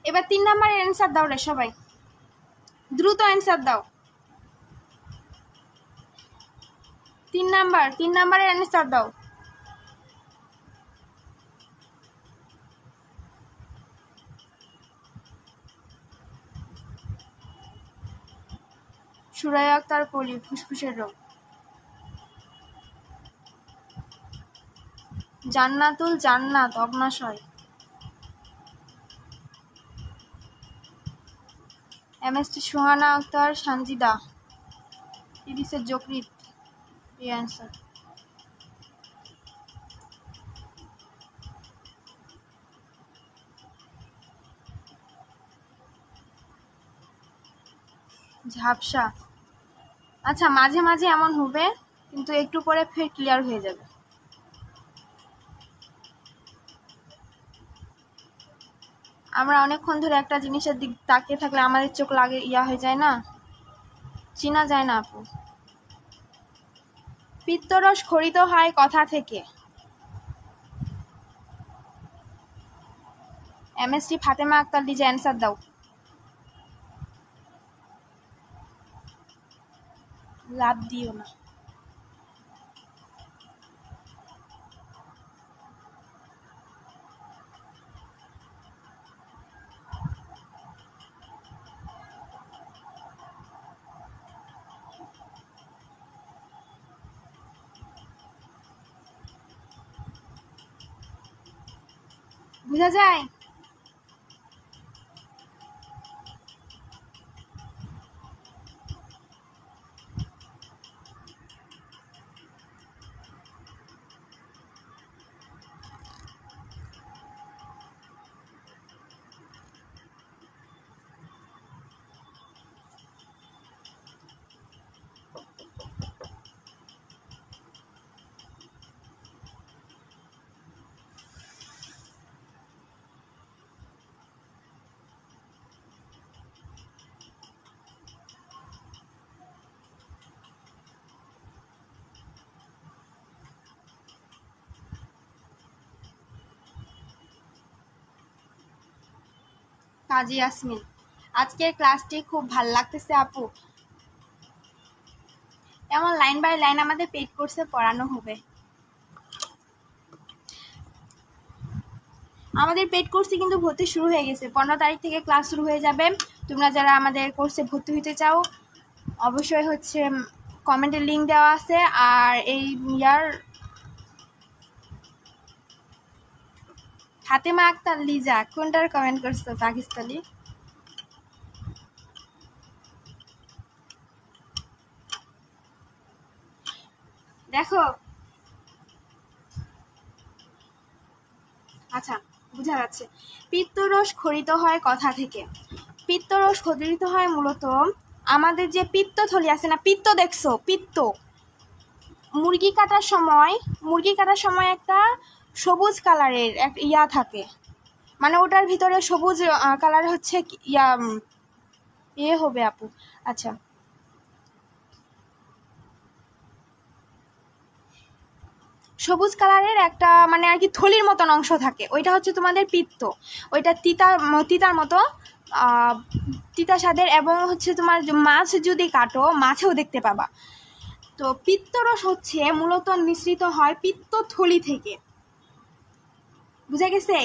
এবার 3 নম্বরের অ্যান্সার দাও রে সবাই, দ্রুত অ্যান্সার দাও। 3 নাম্বারের অ্যান্সার দাও। সুরাইয়া আক্তার পলি, ফুসফুসের রোগ। জান্নাতুল জান্নাত, অগ্নাশয়। এমএসটি সুহানা আক্তার, সানজিদা। ইরিসের যকৃত, এই অ্যান্সার। ঝাপসা, আচ্ছা মাঝে মাঝে এমন হবে, কিন্তু একটু পরে ফের ক্লিয়ার হয়ে যাবে। আমরা অনেকক্ষণ ধরে একটা জিনিসের দিক তাকিয়ে থাকলে আমাদের চোখ লাগে হয়ে যায় না, চেনা যায় না আপু। পিত্তরস খরিত হয় কথা থেকে? এমএসটি ফাতেমা আক্তার লিজা, অ্যান্সার দাও। লাভ দিও না। বুঝা যায়? কাজী ইয়াসমিন, আজকের ক্লাসটি খুব ভাল লাগতেছে আপু। এমন লাইন বাই লাইন আমাদের পেইড কোর্সে পড়ানো হবে। আমাদের পেইড কোর্সে কিন্তু ভর্তি শুরু হয়ে গেছে, 15 তারিখ থেকে ক্লাস শুরু হয়ে যাবে। তোমরা যারা আমাদের কোর্সে ভর্তি হতে চাও অবশ্যই হচ্ছে কমেন্টের লিঙ্ক দেওয়া আছে। আর এই ফাতেমা আক্তার লিজা কোনটার কমেন্ট করছো? পাকিস্তানি। দেখো আচ্ছা বুঝা যাচ্ছে। পিত্তরস খরিত হয় কথা থেকে, পিত্তরস ক্ষরিত হয় মূলত আমাদের যে পিত্তথলি আছে না, পিত্ত দেখছো, পিত্ত, মুরগি কাটার সময় একটা সবুজ কালারের এক ইয়া থাকে, মানে ওটার ভিতরে সবুজ কালার হচ্ছে হবে আপু। আচ্ছা, সবুজ কালারের একটা মানে আর কি থলির মতন অংশ থাকে, ওইটা হচ্ছে তোমাদের পিত্ত। ওইটা তিতার মতো, তিতা স্বাদের, এবং হচ্ছে তোমার মাছ যদি কাটো মাছেও দেখতে পাবা। তো পিত্তরস হচ্ছে মূলত নিঃসৃত হয় পিত্তথলি থেকে, বুঝা গেছে?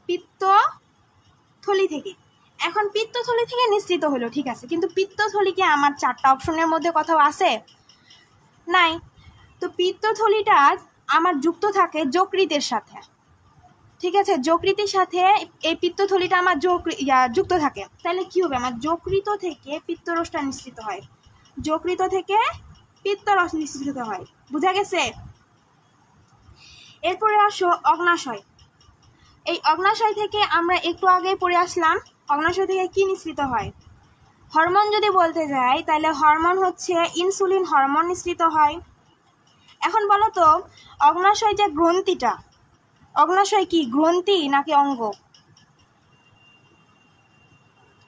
পিত্তথলি থেকে। এখন পিত্তথলি থেকে নিঃসৃত হলো, ঠিক আছে, কিন্তু পিত্তথলিকে আমার 4টা অপশনের মধ্যে কোথাও আছে? নাই। তো পিত্তথলিটা আমার যুক্ত থাকে যকৃতের সাথে, ঠিক আছে, যকৃতের সাথে এই পিত্তথলিটা আমার যুক্ত থাকে। তাহলে কি হবে? আমার যকৃত থেকে পিত্তরসটা নিঃসৃত হয়, যকৃত থেকে পিত্তরস নিঃসৃত হয়, বুঝা গেছে? এরপরে আসো অগ্নাশয়। এই অগ্নাশয় থেকে আমরা একটু আগে পড়ে আসলাম, অগ্নাশয় থেকে কি নিঃসৃত হয়? হরমোন যদি বলতে যাই তাহলে হরমোন হচ্ছে ইনসুলিন হরমোন নিঃসৃত হয়। এখন বলো তো, অগ্নাশয় যে গ্রন্থিটা, অগ্নাশয় কি গ্রন্থি নাকি অঙ্গ?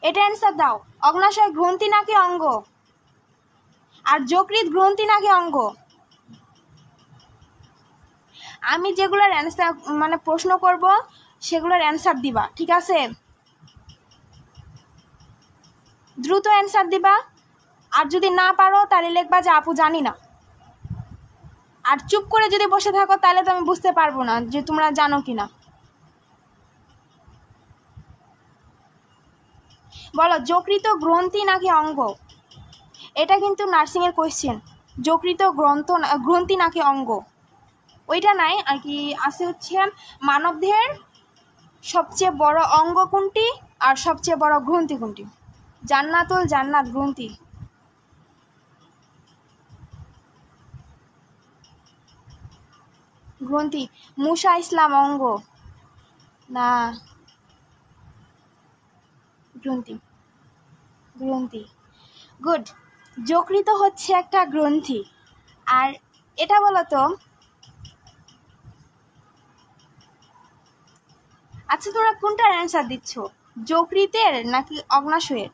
এটা অ্যান্সার দাও, অগ্নাশয় গ্রন্থি নাকি অঙ্গ? আর যকৃৎ গ্রন্থি নাকি অঙ্গ? আমি যেগুলোর অ্যান্সার মানে প্রশ্ন করব সেগুলোর অ্যান্সার দিবা, ঠিক আছে? দ্রুত অ্যান্সার দিবা, আর যদি না পারো তাহলে লিখবা যে আপু জানি না। আর চুপ করে যদি বসে থাকো তাহলে তো আমি বুঝতে পারবো না যে তোমরা জানো কিনা। বলো, যকৃত গ্রন্থি নাকি অঙ্গ? এটা কিন্তু নার্সিংয়ের কোয়েশ্চেন, যকৃত গ্রন্থি নাকি অঙ্গ, ওইটা নাই আর কি। আছে হচ্ছে মানবদেহের সবচেয়ে বড় অঙ্গ কোনটি আর সবচেয়ে বড় গ্রন্থি কোনটি? জান্নাতুল জান্নাত গ্রন্থি। গ্রন্থি। মুসা ইসলাম অঙ্গ না, গ্রন্থি, গ্রন্থি। গুড। যকৃত হচ্ছে একটা গ্রন্থি। আর এটা বলো তো, আচ্ছা তোমরা কোনটার অ্যান্সার দিচ্ছ, যকৃতের নাকি অগ্নাশয়ের?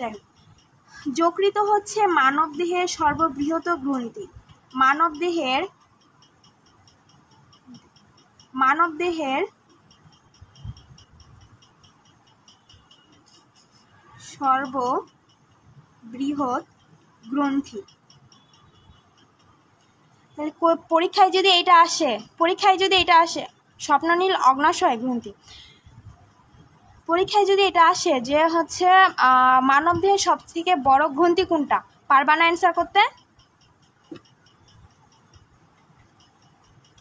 যাই হোক, যকৃত হচ্ছে মানবদেহের সর্ববৃহৎ গ্রন্থি। মানবদেহের সর্ববৃহৎ গ্রন্থি। তাহলে পরীক্ষায় যদি এটা আসে স্বপ্ননীল অগ্নাশয় গ্রন্থি, পরীক্ষায় যদি এটা আসে যে হচ্ছে মানবদেহের সব থেকে বড় গ্রন্থি কোনটা, পারবা না অ্যান্সার করতে?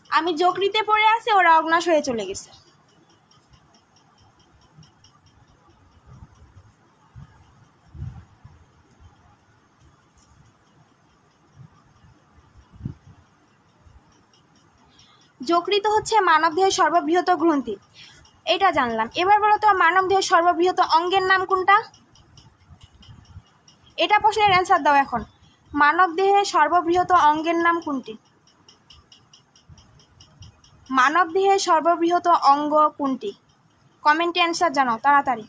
আমি যকৃতে পড়ে আছি, ওরা অগ্নাশয়ে চলে গেছে। যকৃত হচ্ছে মানবদেহের সর্ববৃহৎ গ্রন্থি, এটা জানলাম। এবার বলো তো, মানবদেহের সর্ববৃহৎ অঙ্গের নাম কোনটা? এটা প্রশ্নের অ্যান্সার দাও এখন। মানবদেহের সর্ববৃহৎ অঙ্গের নাম কোনটি? মানবদেহের সর্ববৃহৎ অঙ্গ কোনটি? কমেন্টে অ্যান্সার জানাও তাড়াতাড়ি।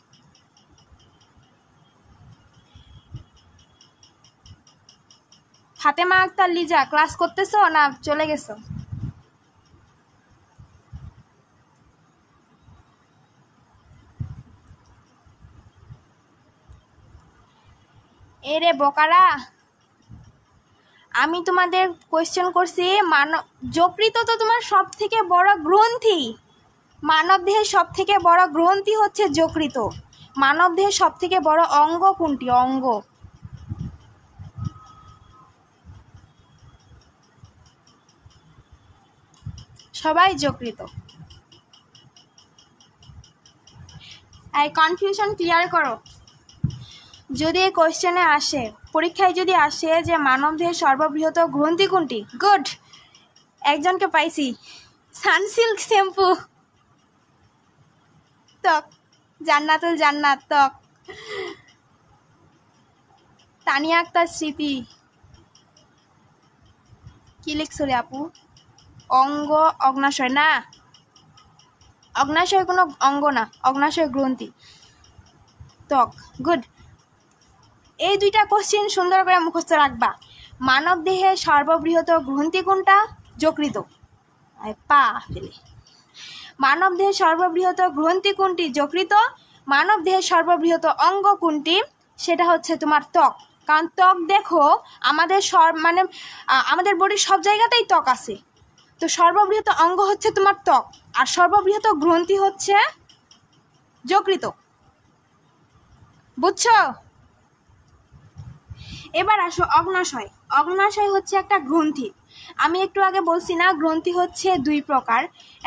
ফাতেমা আক্তার লিজা, ক্লাস করতেছো না চলে গেছো? এরে বোকারা, আমি তোমাদের কোয়েশ্চেন করছি যকৃত তো তোমার সব থেকে বড় গ্রন্থি, মানবদেহের সব থেকে বড় গ্রন্থি হচ্ছে যকৃত। মানবদেহের সব থেকে বড় অঙ্গ কোনটি? অঙ্গ। সবাই যকৃত। এই কনফিউশন ক্লিয়ার করো। যদি এই কোয়েশ্চেনে আসে, পরীক্ষায় যদি আসে যে মানবদেহের সর্ববৃহৎ গ্রন্থি কোনটি, গুড, একজনকে পাইছি, সানসিল্ক শ্যাম্পু, ত্বক, জান্নাতুল জান্নাত ত্বক, তানিয়া আক্তার স্মৃতি। কি লিখছো রে আপু? অঙ্গ অগ্নাশয় না, অগ্নাশয় কোনো অঙ্গ না, অগ্নাশয় গ্রন্থি, ত্বক। গুড। এই দুইটা কোশ্চেন সুন্দর করে মুখস্থ রাখবা। মানব দেহের সর্ববৃহৎ গ্রন্থি কোনটা? যকৃত। পা ফেলে। মানব দেহের সর্ববৃহৎ গ্রন্থি কোনটি? যকৃত। মানব দেহের সর্ববৃহৎ অঙ্গ কোনটি? সেটা হচ্ছে তোমার ত্বক। কারণ ত্বক দেখো আমাদের আমাদের বডির সব জায়গাতেই ত্বক আছে। তো সর্ববৃহৎ অঙ্গ হচ্ছে তোমার ত্বক, আর সর্ববৃহৎ গ্রন্থি হচ্ছে যকৃত। বুঝছো? এবার আসো অগ্নাশয়। অগ্নাশয় হচ্ছে একটা গ্রন্থি। আমি একটু আগে বলছি না, গ্রন্থি হচ্ছে দুই প্রকার,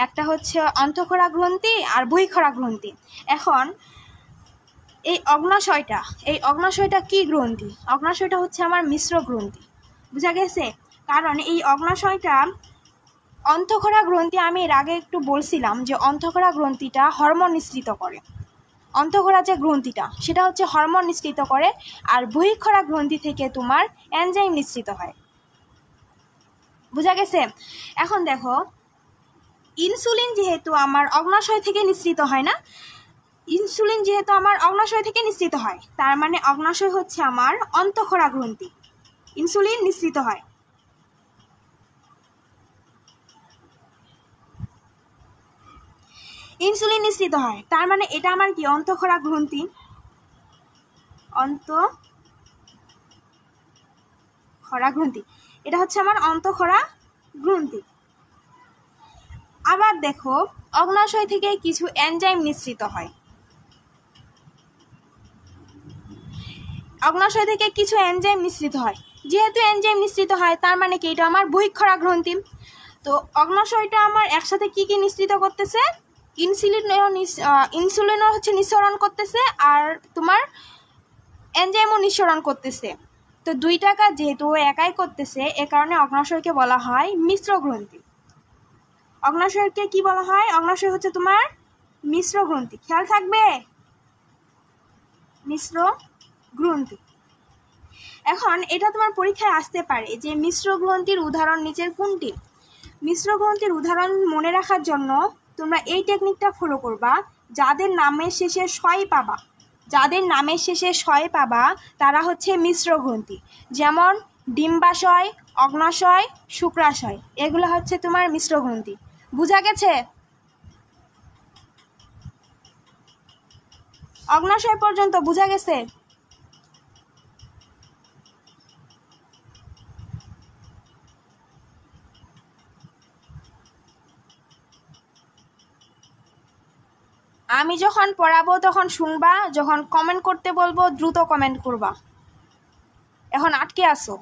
একটা হচ্ছে অন্তঃক্ষরা গ্রন্থি আর বহিঃক্ষরা গ্রন্থি। এখন এই অগ্নাশয়টা কি গ্রন্থি? অগ্নাশয়টা হচ্ছে আমার মিশ্র গ্রন্থি। বুঝা গেছে? কারণ এই অগ্নাশয়টা অন্তঃক্ষরা গ্রন্থি, আমি এর আগে একটু বলছিলাম যে অন্তঃক্ষরা গ্রন্থিটা হরমোন নিঃসৃত করে। অন্তঃক্ষরা যে গ্রন্থিটা সেটা হচ্ছে হরমোন নিঃসৃত করে, আর বহিঃক্ষরা গ্রন্থি থেকে তোমার এনজাইম নিঃসৃত হয়। বুঝা গেছে? এখন দেখো, ইনসুলিন যেহেতু আমার অগ্নাশয় থেকে নিঃসৃত হয় না, ইনসুলিন যেহেতু আমার অগ্নাশয় থেকে নিঃসৃত হয়, তার মানে অগ্নাশয় হচ্ছে আমার অন্তঃক্ষরা গ্রন্থি। ইনসুলিন নিঃসৃত হয়। ইনসুলিন নিঃসৃত হয়, তার মানে এটা আমার কি? অন্তঃক্ষরা গ্রন্থি। অন্তঃক্ষরা গ্রন্থি, এটা হচ্ছে আমার অন্তঃক্ষরা গ্রন্থি। আবার দেখো, অগ্নাশয় থেকে কিছু এনজাইম নিঃসৃত হয়। অগ্নাশয় থেকে কিছু এনজাইম নিঃসৃত হয়। যেহেতু এনজাইম নিঃসৃত হয়, তার মানে কি? এটা আমার বহিঃক্ষরা গ্রন্থি। তো অগ্নাশয়টা আমার একসাথে কি কি নিঃসৃত করতেছে? ইনসুলিনও হচ্ছে নিঃসরণ করতেছে, আর তোমার এনজাইমও নিঃসরণ করতেছে। তো দুইটা কাজ যেহেতু একাই করতেছে, এ কারণে অগ্নাশয়কে বলা হয় মিশ্র গ্রন্থি। অগ্নাশয়কে কি বলা হয়? অগ্নাশয় হচ্ছে তোমার মিশ্র গ্রন্থি। খেয়াল থাকবে, মিশ্র গ্রন্থি। এখন এটা তোমার পরীক্ষায় আসতে পারে যে মিশ্র গ্রন্থির উদাহরণ নিচের কোনটি? মিশ্র গ্রন্থির উদাহরণ মনে রাখার জন্য তোমরা এই টেকনিকটা ফলো করবা। যাদের নামের শেষে শয় পাবা তারা হচ্ছে মিশ্র গ্রন্থি। যেমন ডিম্বাশয়, অগ্নাশয়, শুক্রাশয়, এগুলো হচ্ছে তোমার মিশ্র গ্রন্থি। বুঝা গেছে? অগ্নাশয় পর্যন্ত বুঝা গেছে? আমি যখন পড়াবো তখন শুনবা, যখন কমেন্ট করতে বলবো দ্রুত কমেন্ট করবা। এখন আটকে আসো।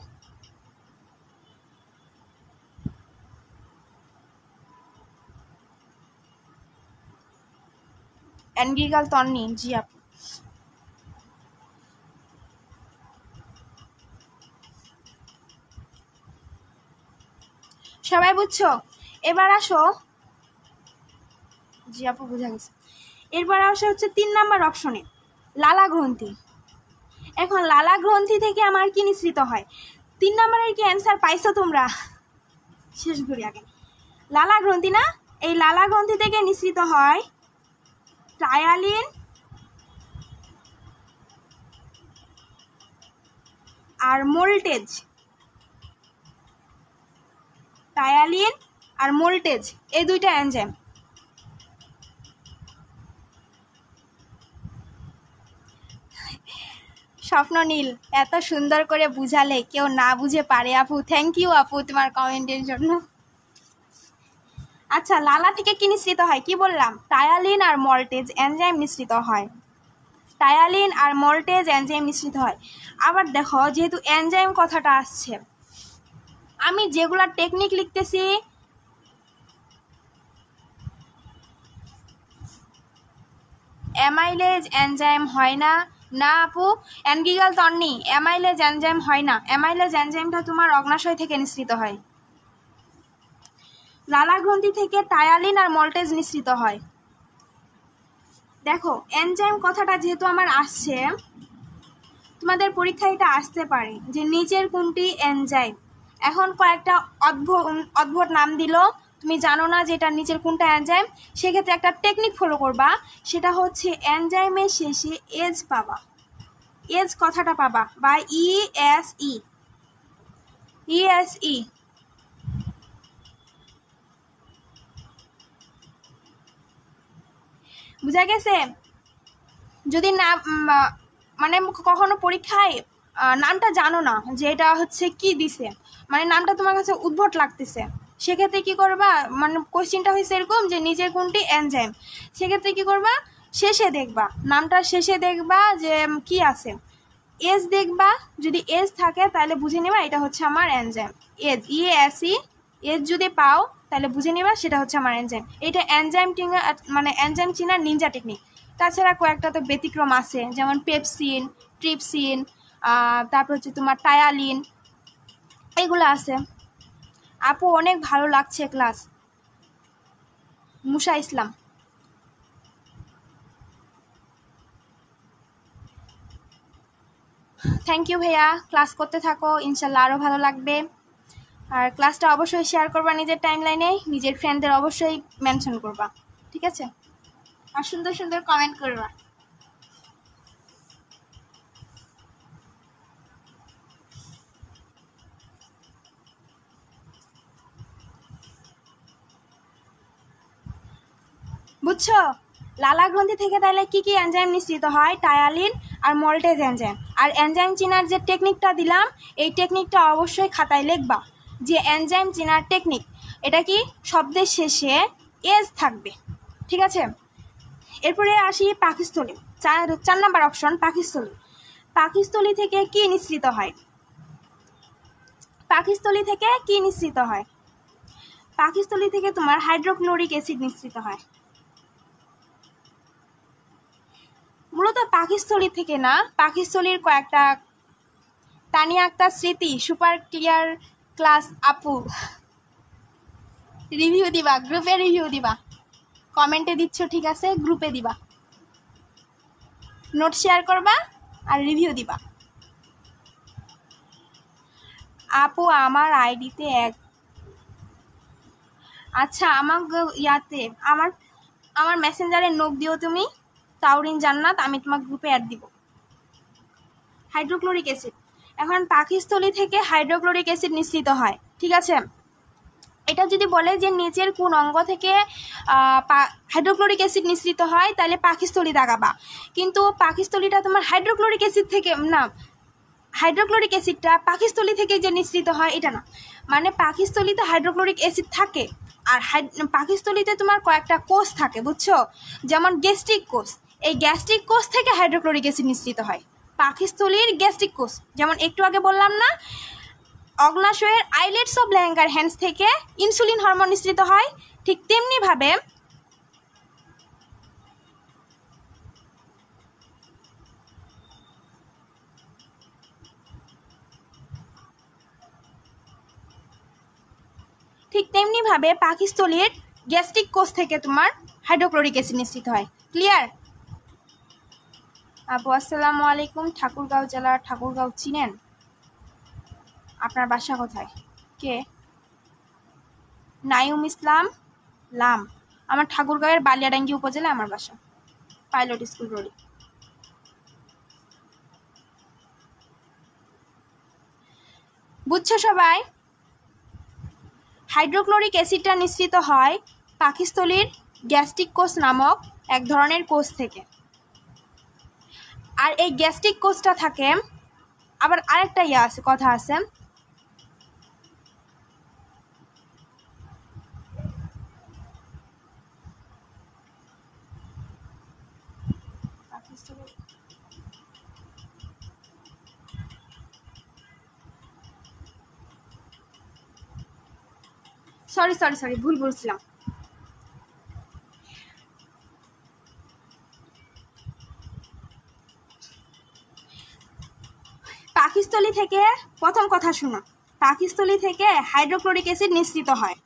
অ্যানগ্রিকাল তন্নি, জি আপু। সবাই বুঝছো? এবার আসো, জি আপু বুঝা গেছে। এরপর আসা হচ্ছে 3 নাম্বার অপশনে, লালা গ্রন্থি। এখন লালা গ্রন্থি থেকে আমার কি নিঃসৃত হয়? 3 নাম্বারের কি অ্যান্সার পাইছো তোমরা? শেষ করি আগে। লালা গ্রন্থি না, এই লালা গ্রন্থি থেকে নিঃসৃত হয় টায়ালিন আর মোল্টেজ। টায়ালিন আর মোল্টেজ, এই দুইটা এনজাইম। স্বপ্ননীল, এত সুন্দর করে বুঝালে কেউ না বুঝে পারে আপু। থ্যাংক ইউ আপু তোমার কমেন্টের জন্য। আচ্ছা, লালা থেকে কি নিঃসৃত হয়? কি বললাম? টায়ালিন আর মল্টেজ এনজাইম নিঃসৃত হয়। টায়ালিন আর মল্টেজ এনজাইম নিঃসৃত হয়। আবার দেখো, যেহেতু এনজাইম কথাটা আসছে, আমি যেগুলা টেকনিক লিখতেছি অ্যামাইলেজ এনজাইম হয় না। না আপু, অ্যানগ্রিকাল তন্নি, অ্যামাইলেজ এনজাইম হয় না। অ্যামাইলেজ এনজাইমটা তোমার অগ্নাশয় থেকে নিঃসৃত হয়। লালা গ্রন্থি থেকে টায়ালিন আর মল্টেজ নিঃসৃত হয়। দেখো এনজাইম কথাটা যেহেতু আমার আসছে, তোমাদের পরীক্ষায় এটা আসতে পারে যে নিচের কোনটি এনজাইম। এখন কয়েকটা অদ্ভুত নাম দিল, তুমি জানো না যে এটা নিচের কোনটা এনজাইম, সেক্ষেত্রে একটা টেকনিক ফলো করবা, সেটা হচ্ছে এনজাইমের শেষে এজ পাবা, এজ কথাটা পাবা, বা ইএসই, ইএসই। বুঝা গেছে? যদি না মানে কখনো পরীক্ষায় নামটা জানো না যে এটা হচ্ছে কি দিছে, মানে নামটা তোমার কাছে উদ্ভট লাগতেছে, সেক্ষেত্রে কি করবা, মানে কোশ্চেনটা হয়েছে এরকম যে নিজের কোনটি এনজাইম, সেক্ষেত্রে কি করবা, শেষে দেখবা, নামটা শেষে দেখবা যে কি আছে, এজ দেখবা, যদি এজ থাকে তাহলে বুঝে নেবা এটা হচ্ছে আমার এনজাইম। এজ ইএসই, এজ যদি পাও তাহলে বুঝে নেবা সেটা হচ্ছে আমার এনজাইম। এটা এনজাইম মানে এনজাইম চিনার নিনজা টেকনিক। তাছাড়া কয়েকটা তো ব্যতিক্রম আছে, যেমন পেপসিন, ট্রিপসিন, তারপর হচ্ছে তোমার টায়ালিন, এগুলো আছে। আপু অনেক ভালো লাগছে class. Musa Islam, thank you ভাইয়া, ক্লাস করতে থাকো, ইনশাল্লাহ আরও ভালো লাগবে। আর ক্লাসটা অবশ্যই শেয়ার করবা নিজের টাইমলাইনে, নিজের ফ্রেন্ডদের অবশ্যই মেনশন করবা, ঠিক আছে? আর সুন্দর সুন্দর কমেন্ট করবা। বুঝছো? লালা গ্রন্থি থেকে তাহলে কি কি এনজাইম নিঃসৃত হয়? টায়ালিন আর মল্টেজ এনজাইম। আর এনজাইম চেনার যে টেকনিকটা দিলাম, এই টেকনিকটা অবশ্যই খাতায় লিখবা, যে এনজাইম চেনার টেকনিক, এটা কি শব্দের শেষে এজ থাকবে, ঠিক আছে? এরপরে আসি পাকস্থলী, 4 নাম্বার অপশন পাকস্থলী। পাকস্থলী থেকে কি নিঃসৃত হয়? পাকস্থলী থেকে কি নিঃসৃত হয়? পাকস্থলী থেকে তোমার হাইড্রোক্লোরিক অ্যাসিড নিঃসৃত হয়। মূলত পাকস্থলী থেকে না, পাকস্থলীর কয়েকটা, তানিয়া আক্তার স্মৃতি সুপার ক্লিয়ার ক্লাস আপু, রিভিউ দিবা, গ্রুপে রিভিউ দিবা, কমেন্টে দিচ্ছ ঠিক আছে, গ্রুপে দিবা, নোট শেয়ার করবা আর রিভিউ দিবা। আপু আমার আইডিতে আচ্ছা আমার ইয়াতে আমার মেসেঞ্জারে নোক দিও তুমি, তাওরিন জান্নাত, আমি তোমার গ্রুপে অ্যাড দিব। হাইড্রোক্লোরিক অ্যাসিড, এখন পাকস্থলী থেকে হাইড্রোক্লোরিক অ্যাসিড নিঃসৃত হয়, ঠিক আছে? এটা যদি বলে যে নিচের কোন অঙ্গ থেকে হাইড্রোক্লোরিক অ্যাসিড নিঃসৃত হয়, তাহলে পাকস্থলী দাগাবা, কিন্তু পাকস্থলীটা তোমার হাইড্রোক্লোরিক অ্যাসিড থেকে না, হাইড্রোক্লোরিক অ্যাসিডটা পাকস্থলী থেকে যে নিঃসৃত হয় এটা না, মানে পাকস্থলীতে হাইড্রোক্লোরিক অ্যাসিড থাকে, আর পাকস্থলীতে তোমার কয়েকটা কোষ থাকে, বুঝছো? যেমন গ্যাস্ট্রিক কোষ, এই গ্যাস্ট্রিক কোষ থেকে হাইড্রোক্লোরিক অ্যাসিড নিঃসৃত হয়। পাকস্থলীর গ্যাস্ট্রিক কোষ, যেমন একটু আগে বললাম না, অগ্নাশয়ের আইলেটস অফ ল্যাঙ্গারহ্যান্স থেকে ইনসুলিন হরমোন নিঃসৃত হয়, ঠিক তেমনিভাবে পাকস্থলীর গ্যাস্ট্রিক কোষ থেকে তোমার হাইড্রোক্লোরিক অ্যাসিড নিঃসৃত হয়। ক্লিয়ার? আপু আসসালামু আলাইকুম, ঠাকুরগাঁও জেলার ঠাকুরগাঁও চিনেন? আপনার বাসা কোথায়? কে? নাইম ইসলাম লাম, আমার ঠাকুরগাঁওয়ের বালিয়াডাঙ্গি উপজেলা আমার বাসা, পাইলট স্কুল রোডে। বুঝছো সবাই? হাইড্রোক্লোরিক অ্যাসিডটা নিঃসৃত হয় পাকস্থলীর গ্যাস্ট্রিক কোষ নামক এক ধরনের কোষ থেকে, আর এই গ্যাস্ট্রিক কোষটা থাকে, আবার আরেকটা কথা আছে, সরি ভুল বলছিলাম। পাকস্থলী থেকে, প্রথম কথা শোনো, পাকস্থলী থেকে হাইড্রোক্লোরিক অ্যাসিড নিঃসৃত হয়,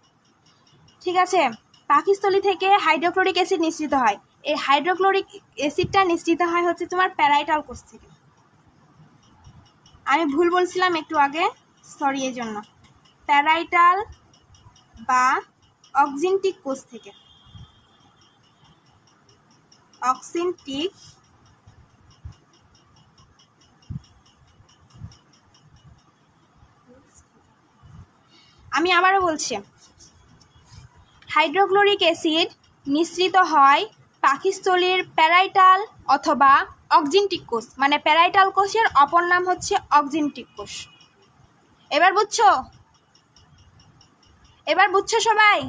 ঠিক আছে, পাকস্থলী থেকে হাইড্রোক্লোরিক অ্যাসিড নিঃসৃত হয়। এই হাইড্রোক্লোরিক অ্যাসিডটা নিঃসৃত হয় হচ্ছে তোমার প্যারাইটাল কোষ থেকে। আমি ভুল বলছিলাম একটু আগে, সরি এই জন্য। প্যারাইটাল বা অক্সিনটিক কোষ থেকে। অক্সিনটিক আমি আবারও বলছি, হাইড্রোক্লোরিক অ্যাসিড নিঃসৃত হয় পাকস্থলীর প্যারাইটাল অথবা অক্সিনটিক কোষ, মানে প্যারাইটাল কোষের অপর নাম হচ্ছে অক্সিনটিক কোষ। এবার বুঝছো? এবার বুঝছো সবাই?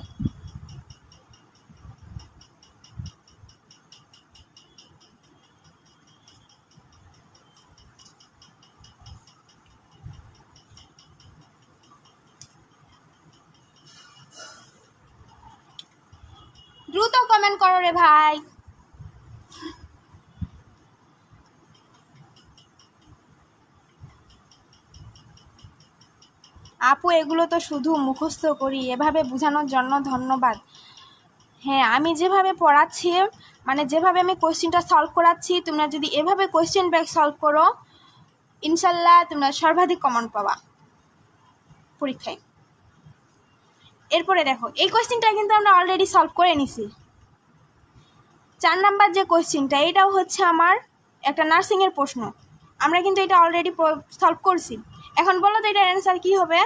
দ্রুত কমেন্ট করো রে ভাই। আপু এগুলো তো শুধু মুখস্থ করি, এভাবে বোঝানোর জন্য ধন্যবাদ। হ্যাঁ, আমি যেভাবে পড়াচ্ছি, মানে যেভাবে আমি কোয়েশ্চেনটা সলভ করাচ্ছি, তোমরা যদি এভাবে কোয়েশ্চেন ব্যাক সলভ করো, ইনশাল্লাহ তোমরা সর্বাধিক কমন পাবা পরীক্ষায়। এরপরে দেখো, এই কোয়েশ্চেনটা কিন্তু আমরা অলরেডি সলভ করে নিছি। 4 নাম্বার যে কোয়েশ্চেনটা, এটাও হচ্ছে আমার একটা নার্সিংয়ের প্রশ্ন। আমরা কিন্তু এটা অলরেডি সলভ করছি। এখন বলো তো এটার অ্যান্সার কি হবে?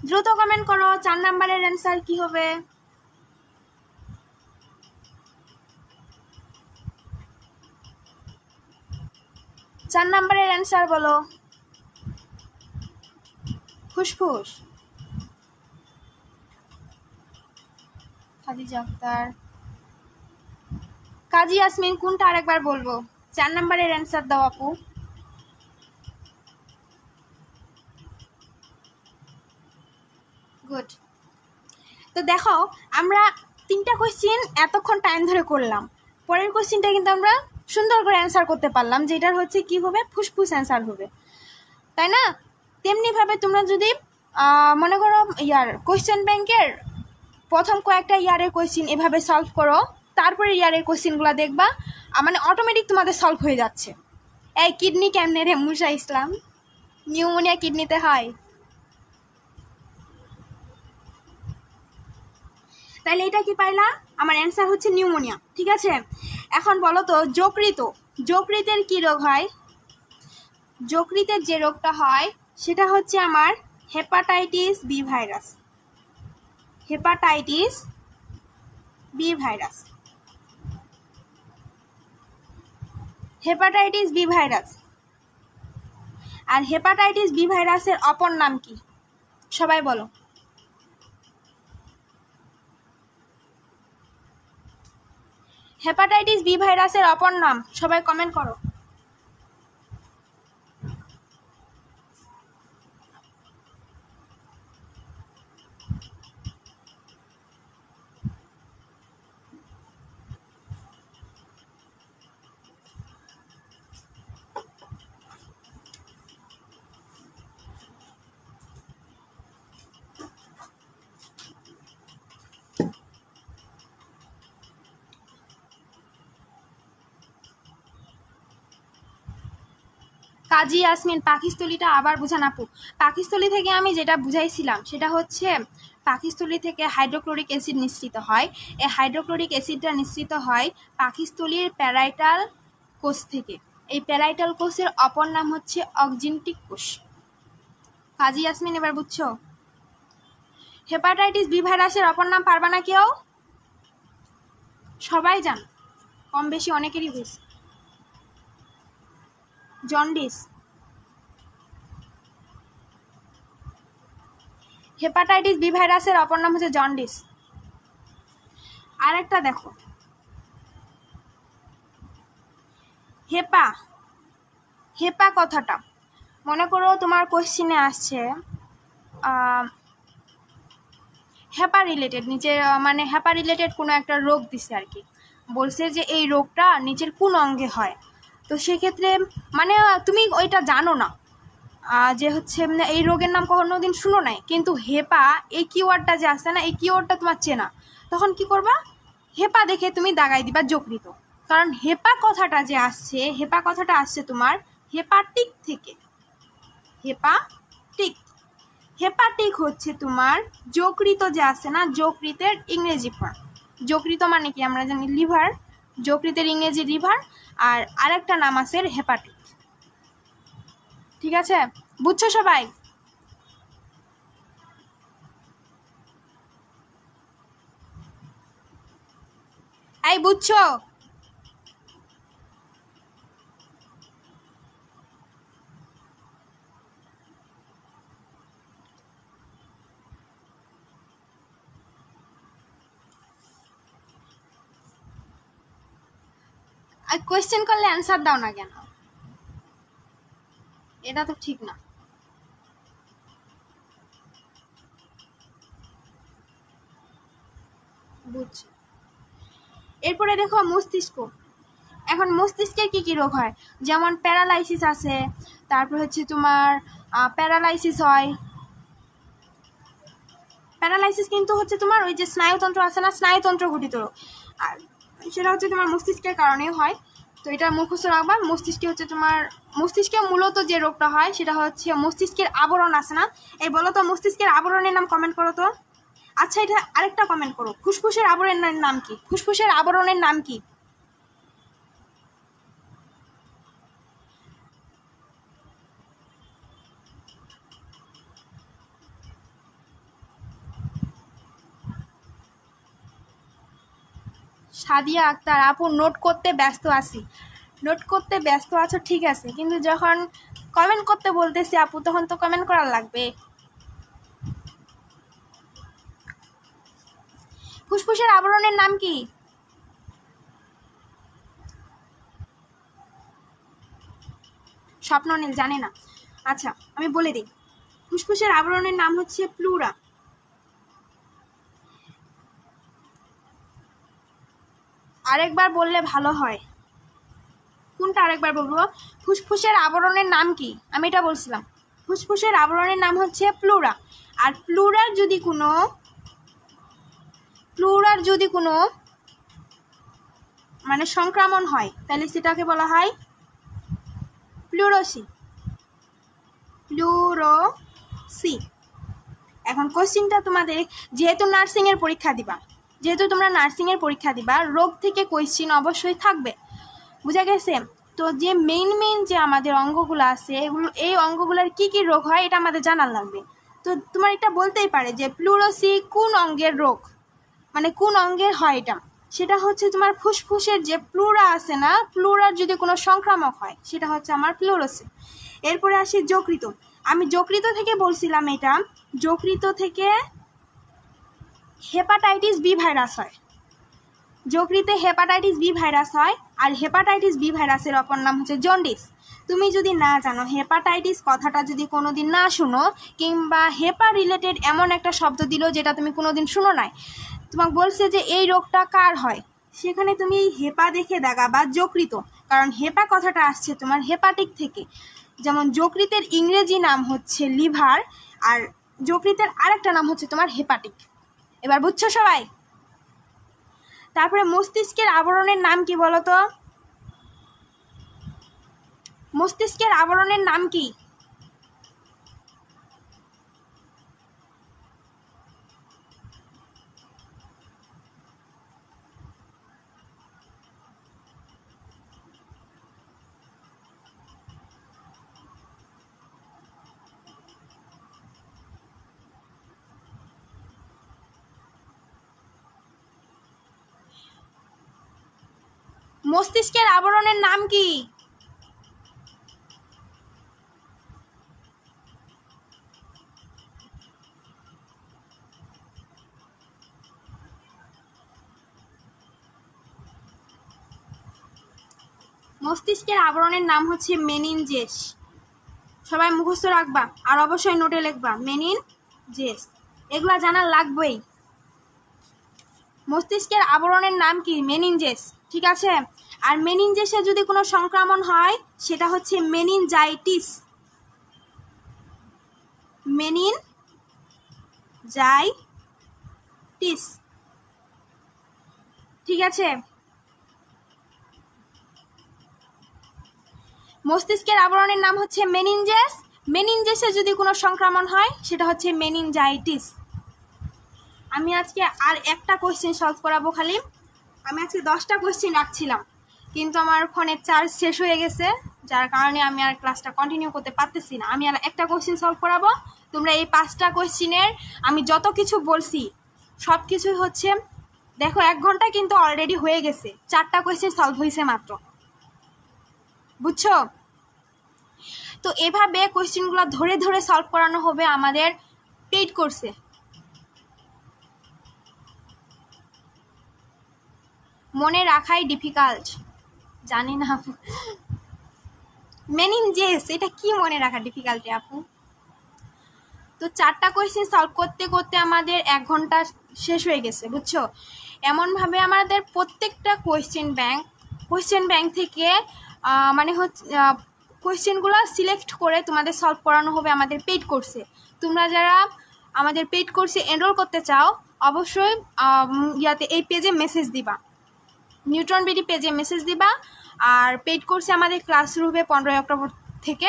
দ্রুত কমেন্ট করো, 4 নাম্বারের অ্যান্সার কি হবে? চার নাম্বারের অ্যান্সার বলো। ফুসফুস। খাদিজা আক্তার, কাজী ইয়াসমিন, কোনটা আরেকবার বলবো? 4 নাম্বারের অ্যান্সার দাও আপু। গুড। তো দেখো, আমরা 3টা কোয়েশ্চেন এতক্ষণ টাইম ধরে করলাম। পরের কোয়েশ্চেনটা কিন্তু আমরা সুন্দর করে অ্যান্সার করতে পারলাম, যেটার হচ্ছে কি হবে, ফুসফুস অ্যান্সার হবে, তাই না? তেমনিভাবে তোমরা যদি মনে করো কোয়েশ্চেন ব্যাংকের প্রথম কয়েকটা ইয়ারের কোয়েশ্চেন এভাবে সলভ করো, তারপরে ইয়ারের কোয়েশ্চেনগুলো দেখবা মানে অটোমেটিক তোমাদের সলভ হয়ে যাচ্ছে। এই কিডনি কেমনে রে মুসা ইসলাম? নিউমোনিয়া কিডনিতে হয়। তাহলে এটা কি পাইলা? আমার অ্যান্সার হচ্ছে নিউমোনিয়া। ঠিক আছে, এখন বলো তো যকৃতের কি রোগ হয়? যকৃতের যে রোগটা হয় সেটা হচ্ছে আমার hepatitis B virus. Hepatitis B virus. Hepatitis B virus. আর হেপাটাইটিস বি ভাইরাসের অপর নাম কি? সবাই বলো। হেপাটাইটিস বি ভাইরাসের অপর নাম সবাই কমেন্ট করো। কাজী ইয়াসমিন, পাকস্থলীটা আবার বুঝান আপু। পাকস্থলী থেকে আমি যেটা বুঝাইছিলাম সেটা হচ্ছে পাকস্থলী থেকে হাইড্রোক্লোরিক অ্যাসিড নিঃসৃত হয়। এই হাইড্রোক্লোরিক অ্যাসিডটা নিঃসৃত হয় পাকস্থলীর প্যারাইটাল কোষ থেকে। এই প্যারাইটাল কোষের অপর নাম হচ্ছে অক্সিনটিক কোষ। কাজী ইয়াসমিন এবার বুঝছো? হেপাটাইটিস বি ভাইরাসের অপর নাম পারবা না কেউ? সবাই জান, কম বেশি অনেকেরই হয়েছে। জন্ডিস। হেপাটাইটিস বি ভাইরাসের অপর নাম হচ্ছে জন্ডিস। আরেকটা দেখো, হেপা কথাটা মনে করো তোমার কোশ্চিনে আসছে হেপা রিলেটেড, নিচে মানে হেপা রিলেটেড কোনো একটা রোগ দিছে আর কি, বলছে যে এই রোগটা নিচের কোন অঙ্গে হয়। তো সেক্ষেত্রে মানে তুমি ওইটা জানো না, যে হচ্ছে এই রোগের নাম কোনোদিন শুনো নাই, কিন্তু হেপা এই কিওয়ার্ডটা যে আসছে না, এই কিওয়ার্ডটা তোমার চেনা, তখন কি করবা, হেপা দেখে তুমি দাগাই দিবা যকৃত। কারণ হেপা কথাটা যে আসছে, হেপা কথাটা আসছে তোমার হেপাটিক থেকে। হেপাটিক, হেপাটিক হচ্ছে তোমার যকৃত যে আছে না, যকৃতের ইংরেজি ফর্ম। যকৃত মানে কি আমরা জানি লিভার, যকৃতের ইংরেজি লিভার, আর আরেকটা নাম আছে হেপাটিক। ঠিক আছে, বুঝছো সবাই? এই বুঝছো? কোয়েশ্চেন করলে অ্যান্সার দাও না কেন? এটা তো ঠিক না। বুঝছি। এরপরে দেখো মস্তিষ্ক। এখন মস্তিষ্কের কি কি রোগ হয়, যেমন প্যারালাইসিস আছে, তারপর হচ্ছে তোমার প্যারালাইসিস হয়। প্যারালাইসিস কিন্তু হচ্ছে তোমার ওই যে স্নায়ুতন্ত্র আছে না, স্নায়ুতন্ত্র ঘটিত রোগ, আর সেটা হচ্ছে তোমার মস্তিষ্কের কারণেও হয়। তো এটা মুখস্থ রাখবা। মস্তিষ্কে হচ্ছে তোমার, মস্তিষ্কে মূলত যে রোগটা হয় সেটা হচ্ছে মস্তিষ্কের আবরণ আছে না। এই বলো তো মস্তিষ্কের আবরণের নাম কমেন্ট করো তো। আচ্ছা, এটা আরেকটা কমেন্ট করো, ফুসফুসের আবরণের নাম কি? ফুসফুসের আবরণের নাম কি? সাদিয়া আক্তার আপু, নোট করতে ব্যস্ত আছি। নোট করতে ব্যস্ত আছো ঠিক আছে, কিন্তু যখন কমেন্ট করতে বলতেছি আপু, তখন তো কমেন্ট করার লাগবে। ফুসফুসের আবরণের নাম কি? স্বপ্ননীল জানে না। আচ্ছা, আমি বলে দিই, ফুসফুসের আবরণের নাম হচ্ছে প্লুরা। আরেকবার বললে ভালো হয়। কোনটা আরেকবার বলবো? ফুসফুসের আবরণের নাম কি? আমি এটা বলছিলাম, ফুসফুসের আবরণের নাম হচ্ছে প্লুরা। আর প্লুরার যদি কোনো মানে সংক্রমণ হয়, তাহলে সেটাকে বলা হয় প্লুরোসি। এখন কোশ্চিনটা তোমাদের, যেহেতু তোমরা নার্সিং এর পরীক্ষা দিবা, রোগ থেকে কোশ্চিন অবশ্যই থাকবে, বুঝা গেছে? তো যে মেইন যে আমাদের অঙ্গগুলো আছে, এই অঙ্গগুলোর কি কি রোগ হয় এটা আমাদের জানার লাগবে। তো তোমার এটা বলতেই পারে যে প্লুরোসি কোন অঙ্গের রোগ, মানে কোন অঙ্গের হয় এটা। সেটা হচ্ছে তোমার ফুসফুসের যে প্লুরা আছে না, প্লুরার যদি কোনো সংক্রামক হয়, সেটা হচ্ছে আমার প্লুরোসি। এরপরে আসি যকৃত। আমি যকৃত থেকে বলছিলাম, এটা যকৃত থেকে হেপাটাইটিস বি ভাইরাস হয়। যকৃতে হেপাটাইটিস বি ভাইরাস হয়, আর হেপাটাইটিস বি ভাইরাসের অপর নাম হচ্ছে জন্ডিস। তুমি যদি না জানো, হেপাটাইটিস কথাটা যদি কোনোদিন না শুনো, কিংবা হেপা রিলেটেড এমন একটা শব্দ দিল যেটা তুমি কোনোদিন শুনো নাই, তোমাকে বলছে যে এই রোগটা কার হয়, সেখানে তুমি হেপা দেখে দেখাবা যকৃত। কারণ হেপা কথাটা আসছে তোমার হেপাটিক থেকে। যেমন যকৃতের ইংরেজি নাম হচ্ছে লিভার, আর যকৃতের আরেকটা নাম হচ্ছে তোমার হেপাটিক। এবার বুঝছো সবাই? তারপরে মস্তিষ্কের আবরণের নাম কি বলতো? মস্তিষ্কের আবরণের নাম কি? মস্তিষ্কের আবরণের নাম কি? মস্তিষ্কের আবরণের নাম হচ্ছে মেনিনজেস। সবাই মুখস্থ রাখবা, আর অবশ্যই নোটে লিখবা মেনিনজেস, এগুলা জানার লাগবেই। মস্তিষ্কের আবরণের নাম কি? মেনিনজেস, ঠিক আছে? আর মেনিনজেসে যদি কোনো সংক্রমণ হয়, সেটা হচ্ছে মেনিনজাইটিস। মেনিনজাইটিস। ঠিক আছে, মস্তিষ্কের আবরণের নাম হচ্ছে মেনিনজেস। মেনিনজেসে যদি কোনো সংক্রমণ হয় সেটা হচ্ছে মেনিনজাইটিস। আমি আজকে আর একটা কোশ্চেন সলভ করাবো খালি। আমি আজকে 10টা কোশ্চেন রাখছিলাম, কিন্তু আমার ফোনের চার্জ শেষ হয়ে গেছে, যার কারণে আমি আর ক্লাসটা কন্টিনিউ করতে পারতেছি না। আমি আর একটা কোশ্চেন সলভ করাবো। তোমরা এই 5টা কোশ্চেনের আমি যত কিছু বলছি সব কিছুই হচ্ছে, দেখো 1 ঘন্টা কিন্তু অলরেডি হয়ে গেছে, 4টা কোশ্চেন সলভ হয়েছে মাত্র, বুঝছো? তো এভাবে কোশ্চেনগুলো ধরে ধরে সলভ করানো হবে আমাদের পেইড কোর্সে। মনে রাখাই ডিফিকাল্ট, জানি না আপু। মেনিনজেস এটা কি মনে রাখা ডিফিকাল্ট আপু? তো 4টা কোয়েশ্চেন সলভ করতে করতে আমাদের 1 ঘন্টা শেষ হয়ে গেছে, বুঝছো? এমনভাবে আমাদের প্রত্যেকটা কোয়েশ্চেন ব্যাংক থেকে মানে হচ্ছে কোয়েশ্চেনগুলো সিলেক্ট করে তোমাদের সলভ করানো হবে আমাদের পেইড কোর্সে। তোমরা যারা আমাদের পেইড কোর্সে এনরোল করতে চাও অবশ্যই এই পেজে মেসেজ দিবা, নিউট্রন বিডি পেজে মেসেজ দিবা। আর পেইড কোর্সে আমাদের ক্লাস শুরু হবে 15 অক্টোবর থেকে।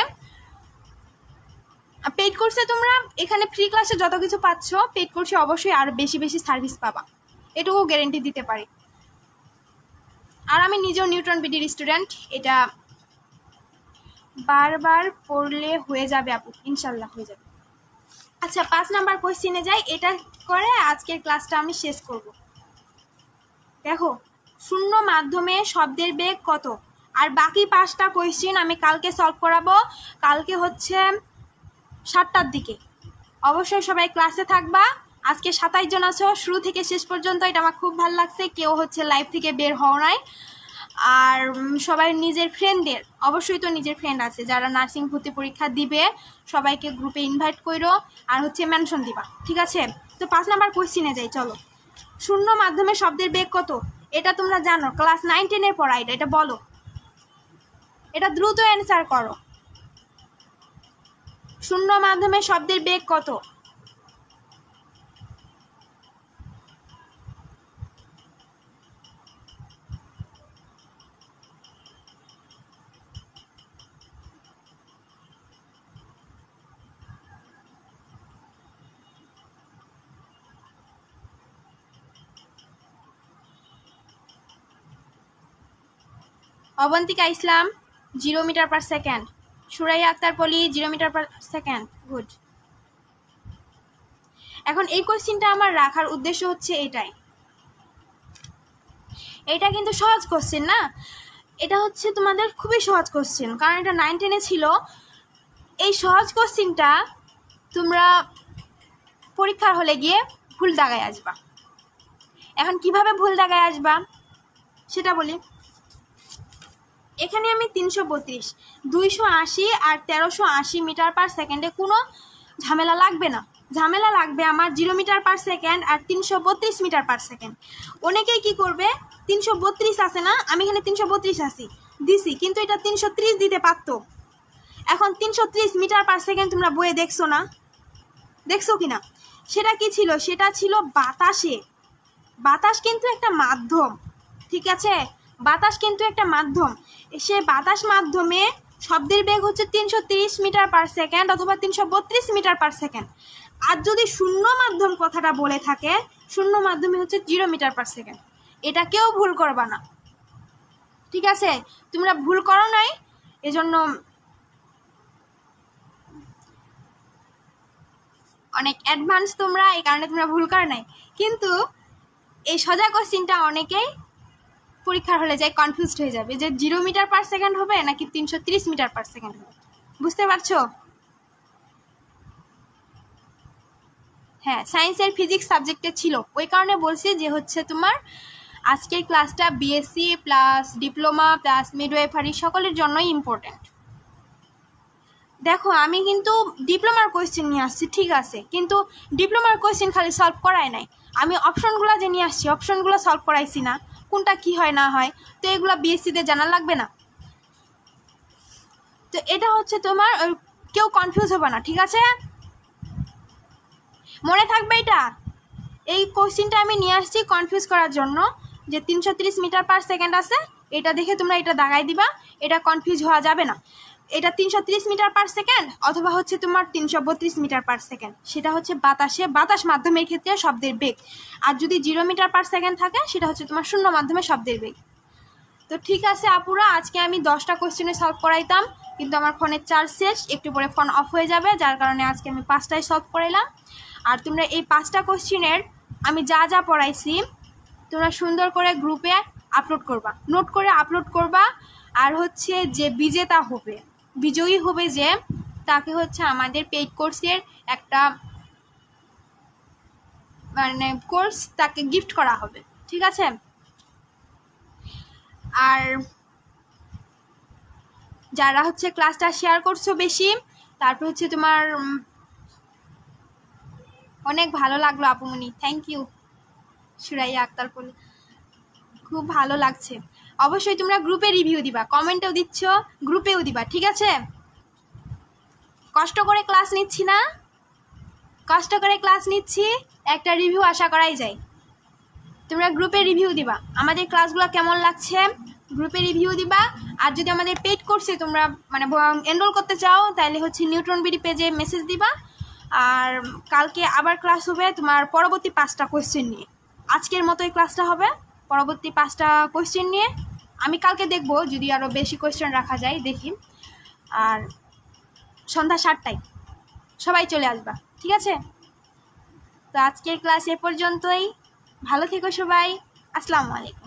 পেইড কোর্সে তোমরা এখানে ফ্রি ক্লাসে যত কিছু পাচ্ছ, পেইড কোর্সে অবশ্যই আরো বেশি বেশি সার্ভিস পাবা, এটুকু গ্যারেন্টি দিতে পারি। আর আমি নিজেও নিউট্রন বিডির স্টুডেন্ট, এটা বারবার পড়লে হয়ে যাবে আপু, ইনশাল্লাহ হয়ে যাবে। আচ্ছা 5 নাম্বার কোয়েশ্চেনে যাই, এটা করে আজকের ক্লাসটা আমি শেষ করব। দেখো, শূন্য মাধ্যমে শব্দের বেগ কত? আর বাকি 5টা কোয়েশ্চেন আমি কালকে সলভ করাবো, কালকে হচ্ছে 7টার দিকে। অবশ্যই সবাই ক্লাসে থাকবা। আজকে 27 জন আছো, শুরু থেকে শেষ পর্যন্ত, এটা আমার খুব ভালো লাগছে। কেউ হচ্ছে লাইভ থেকে বের হও নাই। আর সবাই নিজের ফ্রেন্ডদের, অবশ্যই তো নিজের ফ্রেন্ড আছে যারা নার্সিং ভর্তি পরীক্ষা দিবে, সবাইকে গ্রুপে ইনভাইট করো আর হচ্ছে মেনশন দিবা, ঠিক আছে? তো 5 নাম্বার কোয়েশ্চেনে যাই, চলো। শূন্য মাধ্যমে শব্দের বেগ কত? এটা তোমরা জানো, ক্লাস 9-10-এর পড়া। এটা বলো, এটা দ্রুত অ্যান্সার করো। শূন্য মাধ্যমে শব্দের বেগ কত? Abantika Islam 0 metre per second. Suraiya Akter Poli 0 metre per second. Good. এখন এই কোশ্চেনটা আমার রাখার উদ্দেশ্য হচ্ছে এটাই, এটা কিন্তু সহজ কোশ্চেন না, এটা হচ্ছে তোমাদের খুবই সহজ কোশ্চেন, কারণ এটা 9-10-এ ছিল। এই সহজ কোশ্চেনটা তোমরা পরীক্ষার হলে গিয়ে ভুল দাগায় আসবা। এখন কিভাবে ভুল দাগায় আসবা সেটা বলি। এখানে আমি 332, 280 আর 1380 মিটার পার সেকেন্ডে কোনো ঝামেলা লাগবে না। ঝামেলা লাগবে আমার 0 মিটার পার সেকেন্ড আর 332 মিটার পার সেকেন্ড। অনেকেই কি করবে, 332 আছে না, আমি এখানে 332 আসি দিছি, কিন্তু এটা 330 দিতে পারতো। এখন 330 মিটার পার সেকেন্ড তোমরা বইয়ে দেখছো না, দেখছো কিনা? সেটা কি ছিল? সেটা ছিল বাতাসে। বাতাস কিন্তু একটা মাধ্যম, ঠিক আছে? বাতাস কিন্তু একটা মাধ্যম। সে বাতাস মাধ্যমে শব্দের বেগ হচ্ছে 330 মিটার পার সেকেন্ড অথবা 332 মিটার পার সেকেন্ড। আর যদি শূন্য মাধ্যম কথাটা বলে থাকে, শূন্য মাধ্যমে হচ্ছে 0 মিটার পার সেকেন্ড। এটা কেউ ভুল করবা না, ঠিক আছে? তোমরা ভুল করো নাই, এজন্য অনেক অ্যাডভান্স তোমরা, এই কারণে তোমরা ভুল করো নাই। কিন্তু এই সোজা কোশ্চেনটা অনেকেই পরীক্ষার হলে যাই কনফিউজড হয়ে যাবে যে 0 মিটার পার সেকেন্ড হবে নাকি 330 মিটার পার সেকেন্ড হবে। বুঝতে পারছো? হ্যাঁ, সায়েন্সের ফিজিক্স সাবজেক্টে ছিল, ওই কারণে বলছি যে হচ্ছে তোমার আজকের ক্লাসটা BSc plus diploma plus midwifery সকলের জন্যই ইম্পর্টেন্ট। দেখো, আমি কিন্তু ডিপ্লোমার কোয়েশ্চেন নিয়ে আসছি, ঠিক আছে, কিন্তু ডিপ্লোমার কোয়েশ্চেন খালি সলভ করাই নাই, আমি অপশনগুলো যে নিয়ে আসছি অপশনগুলো সলভ করাইছি না, কোনটা কি হয় না হয়। তো এগুলো বিএসসিতে জানা লাগবে না। তো এটা হচ্ছে তোমার, কেউ কনফিউজ হবে না, ঠিক আছে? মনে থাকবে এটা। এই কোশ্চিনটা আমি নিয়ে আসছি কনফিউজ করার জন্য, যে 330 মিটার পার সেকেন্ড আছে, এটা দেখে তোমরা এটা দাগাই দিবা, এটা কনফিউজ হওয়া যাবে না। এটা 330 মিটার পার সেকেন্ড অথবা হচ্ছে তোমার 332 মিটার পার সেকেন্ড, সেটা হচ্ছে বাতাস মাধ্যমের ক্ষেত্রে শব্দের বেগ। আর যদি 0 মিটার পার সেকেন্ড থাকে সেটা হচ্ছে তোমার শূন্য মাধ্যমে শব্দের বেগ। তো ঠিক আছে আপুরা, আজকে আমি 10টা কোশ্চেনে সলভ করাইতাম, কিন্তু আমার ফোনের চার্জ শেষ, একটু পরে ফোন অফ হয়ে যাবে, যার কারণে আজকে আমি 5টাই সলভ করাইলাম। আর তোমরা এই 5টা কোশ্চেনের আমি যা যা পড়াইছি তোমরা সুন্দর করে গ্রুপে আপলোড করবা, নোট করে আপলোড করবা। আর হচ্ছে যে বিজেতা হবে, বিজয়ী হবে যে, তাকে হচ্ছে আমাদের পেইড কোর্সের একটা মানে কোর্স তাকে গিফট করা হবে, ঠিক আছে? আর যারা হচ্ছে ক্লাসটা শেয়ার করছো বেশি, তারপর হচ্ছে তোমার অনেক ভালো লাগলো আপুমনি, থ্যাংক ইউ। সুরাইয়া আক্তার বলে খুব ভালো লাগছে। অবশ্যই তোমরা গ্রুপে রিভিউ দিবা, কমেন্টেও দিচ্ছ, গ্রুপেও দিবা, ঠিক আছে? কষ্ট করে ক্লাস নিচ্ছি না, কষ্ট করে ক্লাস নিচ্ছি, একটা রিভিউ আশা করাই যায়। তোমরা গ্রুপে রিভিউ দিবা আমাদের ক্লাসগুলো কেমন লাগছে, গ্রুপে রিভিউ দিবা। আর যদি আমাদের পেইড কোর্সে তোমরা মানে এনরোল করতে চাও, তাহলে হচ্ছে নিউট্রন বিডি পেজে মেসেজ দিবা। আর কালকে আবার ক্লাস হবে তোমার পরবর্তী 5টা কোয়েশ্চেন নিয়ে। আজকের মতো এই ক্লাসটা হবে পরবর্তী 5টা কোয়েশ্চেন নিয়ে। আমি কালকে দেখবো যদি আরও বেশি কোয়েশ্চেন রাখা যায়, দেখি। আর সন্ধ্যা 7টায় সবাই চলে আসবা, ঠিক আছে? তো আজকের ক্লাস এ পর্যন্তই, ভালো থেকো সবাই, আসসালামু আলাইকুম।